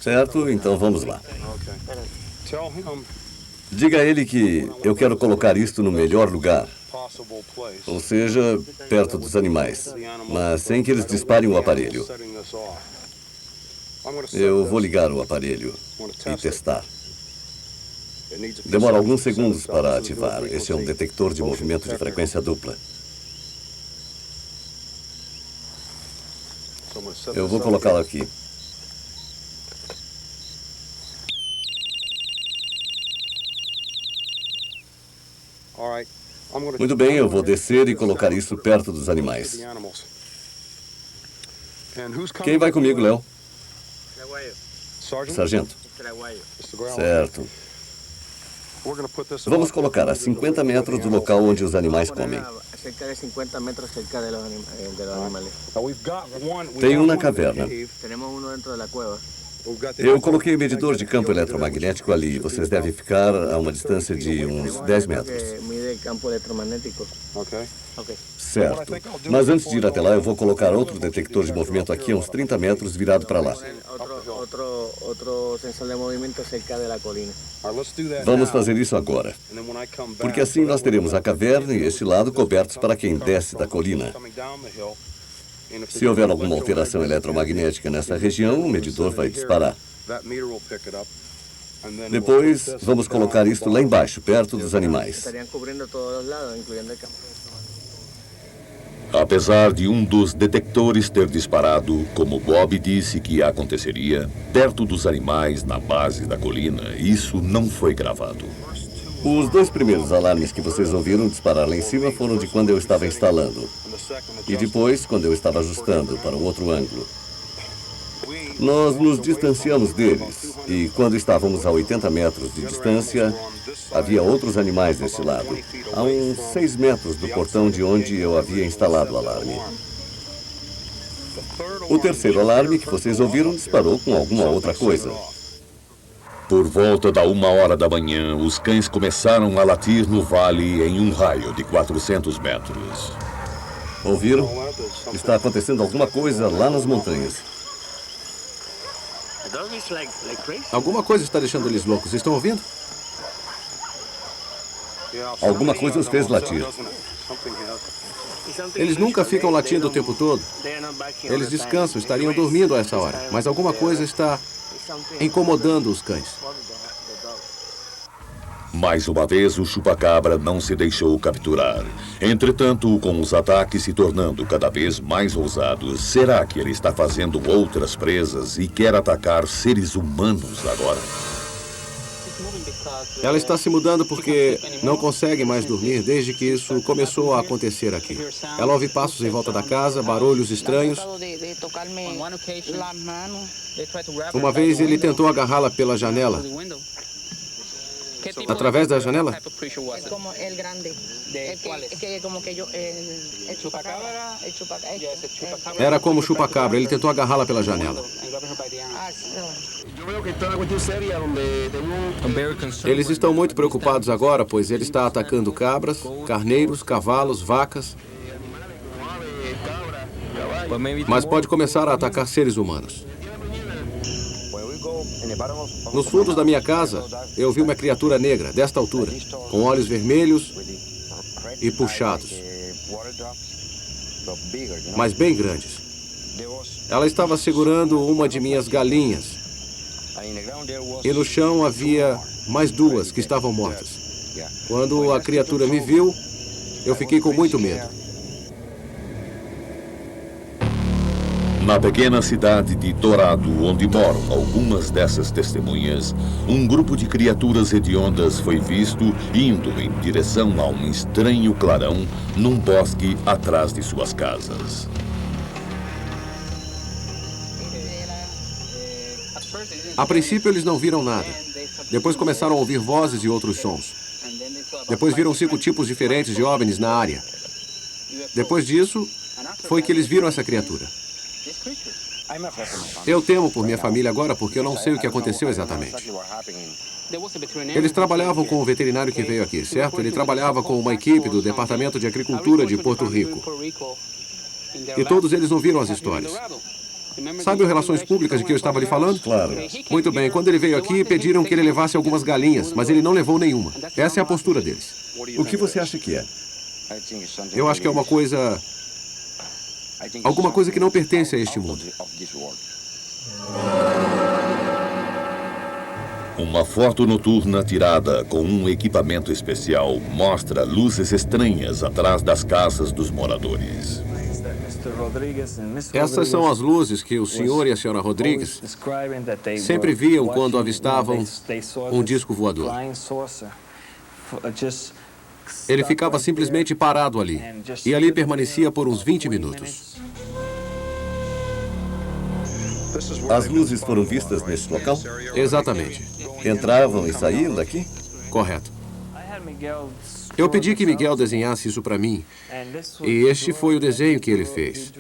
Speaker 3: Certo, então vamos lá. Diga a ele que eu quero colocar isto no melhor lugar. Ou seja, perto dos animais. Mas sem que eles disparem o aparelho. Eu vou ligar o aparelho e testar. Demora alguns segundos para ativar. Esse é um detector de movimento de frequência dupla. Eu vou colocá-lo aqui. Muito bem, eu vou descer e colocar isso perto dos animais. Quem vai comigo, Léo? Sargento. Certo. Vamos colocar a 50 metros do local onde os animais comem. Tem um na caverna. Eu coloquei o medidor de campo eletromagnético ali. Vocês devem ficar a uma distância de uns 10 metros. Certo. Mas antes de ir até lá, eu vou colocar outro detector de movimento aqui a uns 30 metros virado para lá. Vamos fazer isso agora. Porque assim nós teremos a caverna e esse lado cobertos para quem desce da colina. Se houver alguma alteração eletromagnética nessa região, o medidor vai disparar. Depois, vamos colocar isto lá embaixo, perto dos animais.
Speaker 2: Apesar de um dos detectores ter disparado, como Bob disse que aconteceria, perto dos animais, na base da colina, isso não foi gravado.
Speaker 3: Os dois primeiros alarmes que vocês ouviram disparar lá em cima foram de quando eu estava instalando. E depois, quando eu estava ajustando para o outro ângulo. Nós nos distanciamos deles. E quando estávamos a 80 metros de distância, havia outros animais desse lado. A uns 6 metros do portão de onde eu havia instalado o alarme. O terceiro alarme que vocês ouviram disparou com alguma outra coisa.
Speaker 2: Por volta da 1h da manhã, os cães começaram a latir no vale em um raio de 400 metros.
Speaker 3: Ouviram? Está acontecendo alguma coisa lá nas montanhas.
Speaker 5: Alguma coisa está deixando eles loucos. Estão ouvindo?
Speaker 3: Alguma coisa os fez latir.
Speaker 5: Eles nunca ficam latindo o tempo todo. Eles descansam, estariam dormindo a essa hora. Mas alguma coisa está incomodando os cães.
Speaker 2: Mais uma vez, o chupa-cabra não se deixou capturar. Entretanto, com os ataques se tornando cada vez mais ousados, será que ele está fazendo outras presas e quer atacar seres humanos agora?
Speaker 5: Ela está se mudando porque não consegue mais dormir desde que isso começou a acontecer aqui. Ela ouve passos em volta da casa, barulhos estranhos. Uma vez ele tentou agarrá-la pela janela. Através da janela? Era como o chupa-cabra. Ele tentou agarrá-la pela janela. Eles estão muito preocupados agora, pois ele está atacando cabras, carneiros, cavalos, vacas. Mas pode começar a atacar seres humanos. Nos fundos da minha casa, eu vi uma criatura negra, desta altura, com olhos vermelhos e puxados, mas bem grandes. Ela estava segurando uma de minhas galinhas. E no chão havia mais duas que estavam mortas. Quando a criatura me viu, eu fiquei com muito medo.
Speaker 2: Na pequena cidade de Dorado, onde moram algumas dessas testemunhas, um grupo de criaturas hediondas foi visto indo em direção a um estranho clarão num bosque atrás de suas casas.
Speaker 5: A princípio, eles não viram nada. Depois começaram a ouvir vozes e outros sons. Depois viram 5 tipos diferentes de OVNIs na área. Depois disso, foi que eles viram essa criatura.
Speaker 14: Eu temo por minha família agora porque eu não sei o que aconteceu exatamente. Eles trabalhavam com o veterinário que veio aqui, certo? Ele trabalhava com uma equipe do Departamento de Agricultura de Porto Rico. E todos eles ouviram as histórias. Sabe o Relações Públicas de que eu estava lhe falando?
Speaker 3: Claro.
Speaker 14: Muito bem, quando ele veio aqui, pediram que ele levasse algumas galinhas, mas ele não levou nenhuma. Essa é a postura deles.
Speaker 3: O que você acha que é?
Speaker 14: Eu acho que é uma coisa... alguma coisa que não pertence a este mundo.
Speaker 2: Uma foto noturna tirada com um equipamento especial mostra luzes estranhas atrás das casas dos moradores.
Speaker 14: Essas são as luzes que o senhor e a senhora Rodrigues sempre viam quando avistavam um disco voador. Ele ficava simplesmente parado ali, e ali permanecia por uns 20 minutos.
Speaker 3: As luzes foram vistas nesse local?
Speaker 14: Exatamente.
Speaker 3: Entravam e saíam daqui?
Speaker 14: Correto. Eu pedi que Miguel desenhasse isso para mim, e este foi o desenho que ele fez.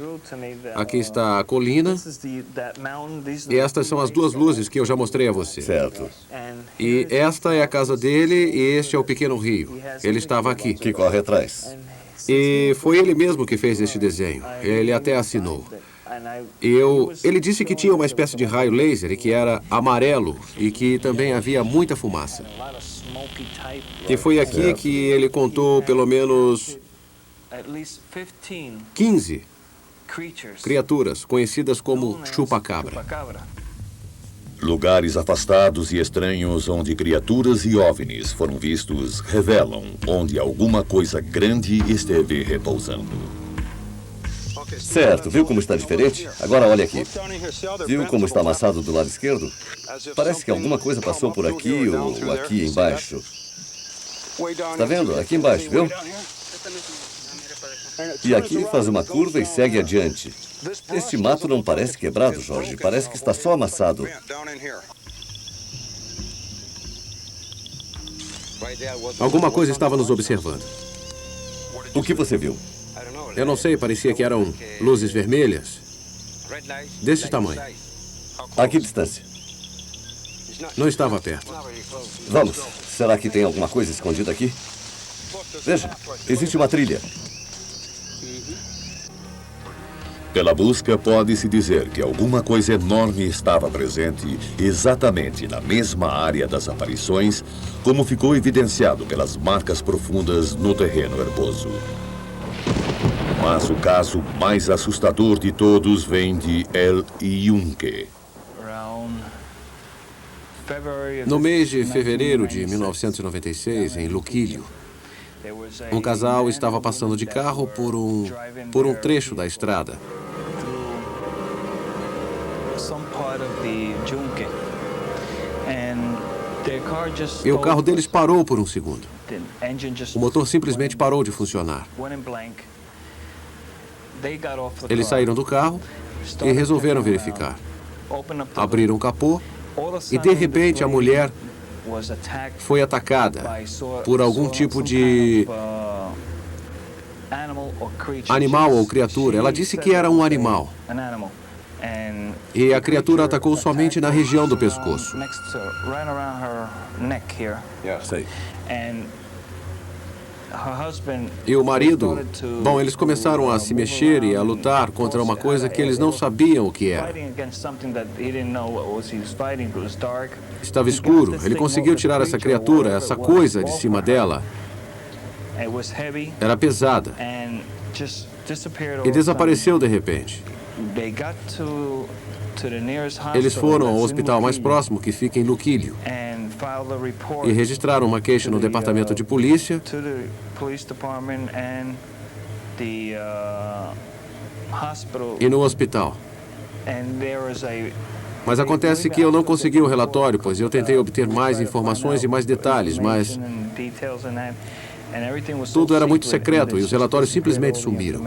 Speaker 14: Aqui está a colina, e estas são as duas luzes que eu já mostrei a você.
Speaker 3: Certo.
Speaker 14: E esta é a casa dele, e este é o pequeno rio. Ele estava aqui.
Speaker 3: Que corre atrás.
Speaker 14: E foi ele mesmo que fez este desenho. Ele até assinou. Ele disse que tinha uma espécie de raio laser e que era amarelo e que também havia muita fumaça. E foi aqui que ele contou pelo menos 15 criaturas conhecidas como chupa-cabra.
Speaker 2: Lugares afastados e estranhos onde criaturas e OVNIs foram vistos revelam onde alguma coisa grande esteve repousando.
Speaker 3: Certo, viu como está diferente? Agora olha aqui. Viu como está amassado do lado esquerdo? Parece que alguma coisa passou por aqui ou aqui embaixo. Está vendo? Aqui embaixo, viu? E aqui faz uma curva e segue adiante. Este mato não parece quebrado, Jorge. Parece que está só amassado.
Speaker 14: Alguma coisa estava nos observando.
Speaker 3: O que você viu?
Speaker 14: Eu não sei, parecia que eram luzes vermelhas. Desse tamanho.
Speaker 3: A que distância?
Speaker 14: Não estava perto.
Speaker 3: Vamos. Será que tem alguma coisa escondida aqui? Veja, existe uma trilha.
Speaker 2: Pela busca, pode-se dizer que alguma coisa enorme estava presente exatamente na mesma área das aparições, como ficou evidenciado pelas marcas profundas no terreno herboso. Mas o caso mais assustador de todos vem de El Yunque.
Speaker 14: No mês de fevereiro de 1996, em Luquillo, um casal estava passando de carro por um trecho da estrada. E o carro deles parou por um segundo. O motor simplesmente parou de funcionar. Eles saíram do carro e resolveram verificar. Abriram o capô e, de repente, a mulher foi atacada por algum tipo de animal ou criatura. Ela disse que era um animal. E a criatura atacou somente na região do pescoço.
Speaker 3: Sei.
Speaker 14: E o marido, bom, eles começaram a se mexer e a lutar contra uma coisa que eles não sabiam o que era. Estava escuro. Ele conseguiu tirar essa criatura, essa coisa de cima dela. Era pesada. E desapareceu de repente. Eles foram ao hospital mais próximo, que fica em Luquillo, e registraram uma queixa no departamento de polícia e no hospital. Mas acontece que eu não consegui o relatório, pois eu tentei obter mais informações e mais detalhes, mas tudo era muito secreto e os relatórios simplesmente sumiram.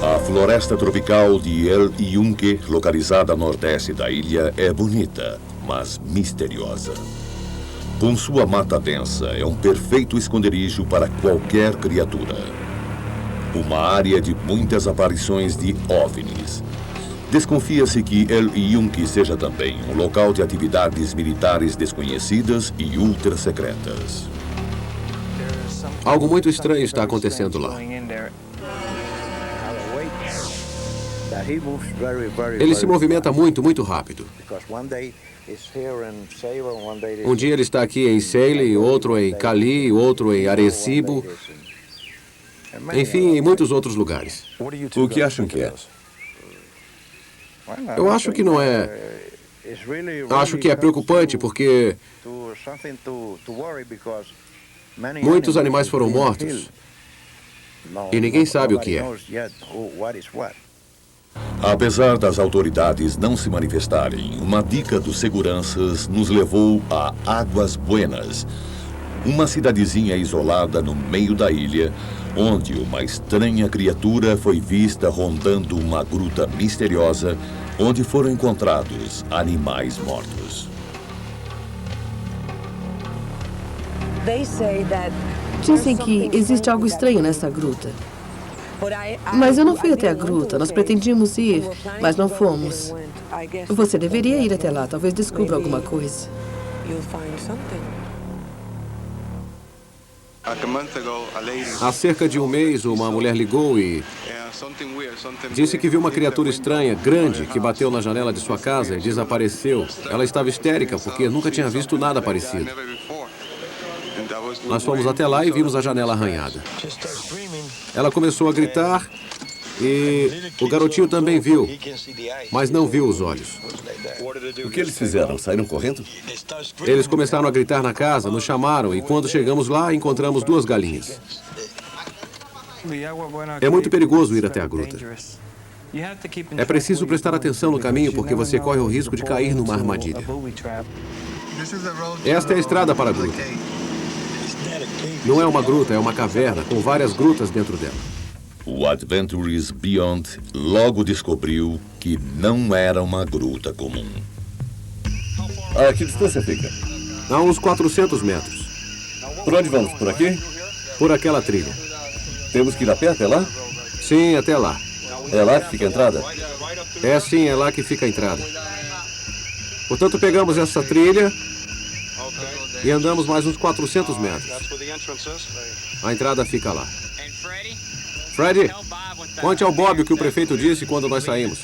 Speaker 2: A floresta tropical de El Yunque, localizada a nordeste da ilha, é bonita, mas misteriosa. Com sua mata densa, é um perfeito esconderijo para qualquer criatura. uma área de muitas aparições de OVNIs. Desconfia-se que El Yunque seja também um local de atividades militares desconhecidas e ultra secretas.
Speaker 14: Algo muito estranho está acontecendo lá. Ele se movimenta muito, muito rápido. Um dia ele está aqui em Ceilê, outro em Cali, outro em Arecibo. Enfim, em muitos outros lugares.
Speaker 3: O que acham que é?
Speaker 14: Eu acho que não é. Acho que é preocupante porque muitos animais foram mortos e ninguém sabe o que é.
Speaker 2: Apesar das autoridades não se manifestarem, uma dica dos seguranças nos levou a Águas Buenas, uma cidadezinha isolada no meio da ilha, onde uma estranha criatura foi vista rondando uma gruta misteriosa, onde foram encontrados animais mortos.
Speaker 4: Dizem que existe algo estranho nessa gruta. Mas eu não fui até a gruta. Nós pretendíamos ir, mas não fomos. Você deveria ir até lá. Talvez descubra alguma coisa.
Speaker 14: Há cerca de um mês, uma mulher ligou e disse que viu uma criatura estranha, grande, que bateu na janela de sua casa e desapareceu. Ela estava histérica porque nunca tinha visto nada parecido. Nós fomos até lá e vimos a janela arranhada. Ela começou a gritar e o garotinho também viu, mas não viu os olhos.
Speaker 3: O que eles fizeram? Saíram correndo?
Speaker 14: Eles começaram a gritar na casa, nos chamaram e quando chegamos lá, encontramos 2 galinhas. É muito perigoso ir até a gruta. É preciso prestar atenção no caminho porque você corre o risco de cair numa armadilha. Esta é a estrada para a gruta. Não é uma gruta, é uma caverna com várias grutas dentro dela.
Speaker 2: O Adventures Beyond logo descobriu que não era uma gruta comum.
Speaker 3: A que distância fica?
Speaker 14: A uns 400 metros.
Speaker 3: Por onde vamos? Por aqui?
Speaker 14: Por aquela trilha.
Speaker 3: Temos que ir a pé até lá?
Speaker 14: Sim, até lá.
Speaker 3: É lá que fica a entrada?
Speaker 14: É sim, é lá que fica a entrada. Portanto, pegamos essa trilha e andamos mais uns 400 metros. A entrada fica lá. Freddy, conte ao Bob o que o prefeito disse quando nós saímos.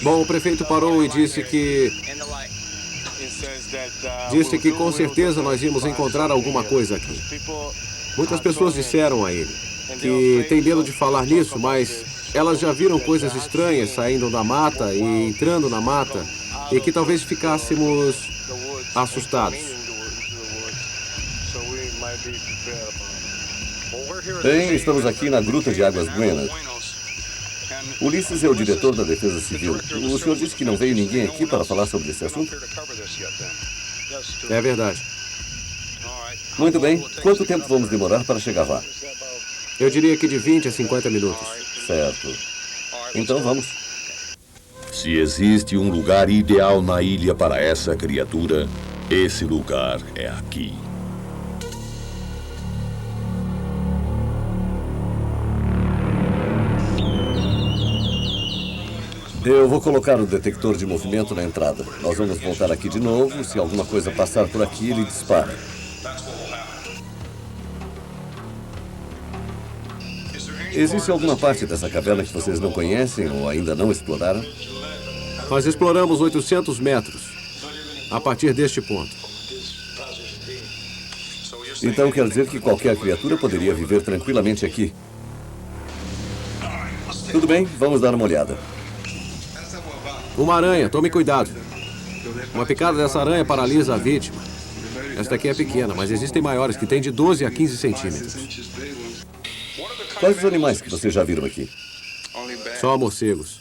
Speaker 14: Bom, o prefeito parou e disse que com certeza nós íamos encontrar alguma coisa aqui. Muitas pessoas disseram a ele que tem medo de falar nisso, mas elas já viram coisas estranhas saindo da mata e entrando na mata e que talvez ficássemos assustados.
Speaker 3: Bem, estamos aqui na Gruta de Águas Buenas. Ulisses é o diretor da Defesa Civil. O senhor disse que não veio ninguém aqui para falar sobre esse assunto?
Speaker 14: É verdade.
Speaker 3: Muito bem. Quanto tempo vamos demorar para chegar lá?
Speaker 14: Eu diria que de 20 a 50 minutos.
Speaker 3: Certo. Então vamos.
Speaker 2: Se existe um lugar ideal na ilha para essa criatura, esse lugar é aqui.
Speaker 3: Eu vou colocar o detector de movimento na entrada. Nós vamos voltar aqui de novo. Se alguma coisa passar por aqui, ele dispara. Existe alguma parte dessa caverna que vocês não conhecem ou ainda não exploraram?
Speaker 14: Nós exploramos 800 metros, a partir deste ponto.
Speaker 3: Então quer dizer que qualquer criatura poderia viver tranquilamente aqui. Tudo bem, vamos dar uma olhada.
Speaker 14: Uma aranha, tome cuidado. Uma picada dessa aranha paralisa a vítima. Esta aqui é pequena, mas existem maiores que têm de 12 a 15 centímetros.
Speaker 3: Quais os animais que vocês já viram aqui?
Speaker 14: Só morcegos.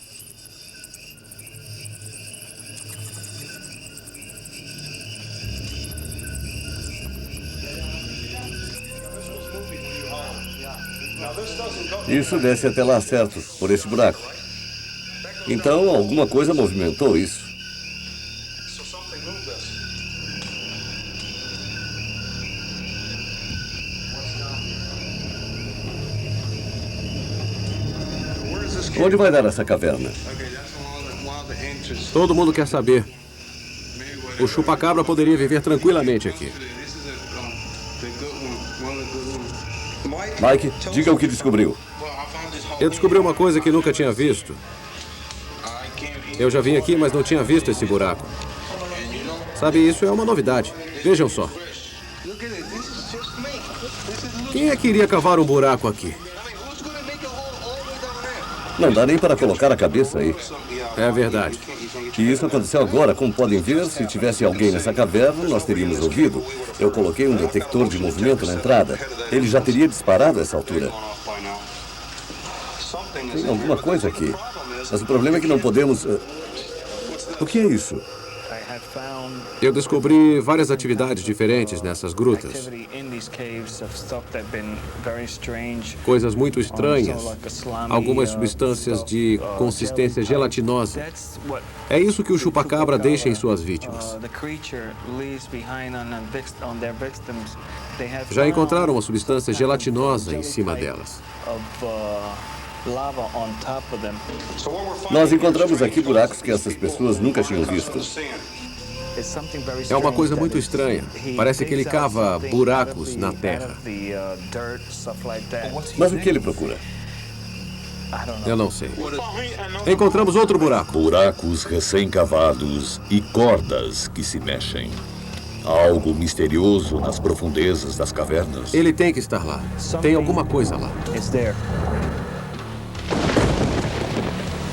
Speaker 3: Isso desce até lá, certo? Por esse buraco. Então, alguma coisa movimentou isso. Onde vai dar essa caverna?
Speaker 14: Todo mundo quer saber. O chupacabra poderia viver tranquilamente aqui.
Speaker 3: Mike, diga o que descobriu.
Speaker 14: Eu descobri uma coisa que nunca tinha visto. Eu já vim aqui, mas não tinha visto esse buraco. Sabe, isso é uma novidade. Vejam só. Quem é que iria cavar um buraco aqui?
Speaker 3: Não dá nem para colocar a cabeça aí.
Speaker 14: É verdade.
Speaker 3: E isso aconteceu agora. Como podem ver, se tivesse alguém nessa caverna, nós teríamos ouvido. Eu coloquei um detector de movimento na entrada. Ele já teria disparado a essa altura. Tem alguma coisa aqui. Mas o problema é que não podemos... O que é isso?
Speaker 14: Eu descobri várias atividades diferentes nessas grutas. Coisas muito estranhas. Algumas substâncias de consistência gelatinosa. É isso que o chupacabra deixa em suas vítimas. Já encontraram uma substância gelatinosa em cima delas.
Speaker 3: Nós encontramos aqui buracos que essas pessoas nunca tinham visto.
Speaker 14: É uma coisa muito estranha. Parece que ele cava buracos na terra.
Speaker 3: Mas o que ele procura?
Speaker 14: Eu não sei. Encontramos outro buraco.
Speaker 2: Buracos recém-cavados e cordas que se mexem. Há algo misterioso nas profundezas das cavernas.
Speaker 14: Ele tem que estar lá. Tem alguma coisa lá.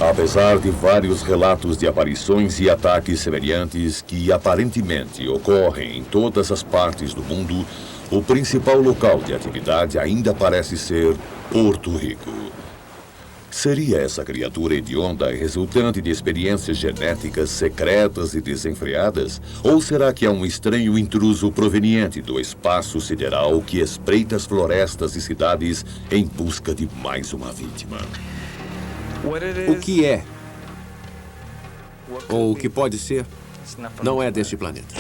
Speaker 2: Apesar de vários relatos de aparições e ataques semelhantes que aparentemente ocorrem em todas as partes do mundo, o principal local de atividade ainda parece ser Porto Rico. Seria essa criatura hedionda resultante de experiências genéticas secretas e desenfreadas? Ou será que é um estranho intruso proveniente do espaço sideral que espreita as florestas e cidades em busca de mais uma vítima?
Speaker 14: O que é, ou o que pode ser, não é deste planeta.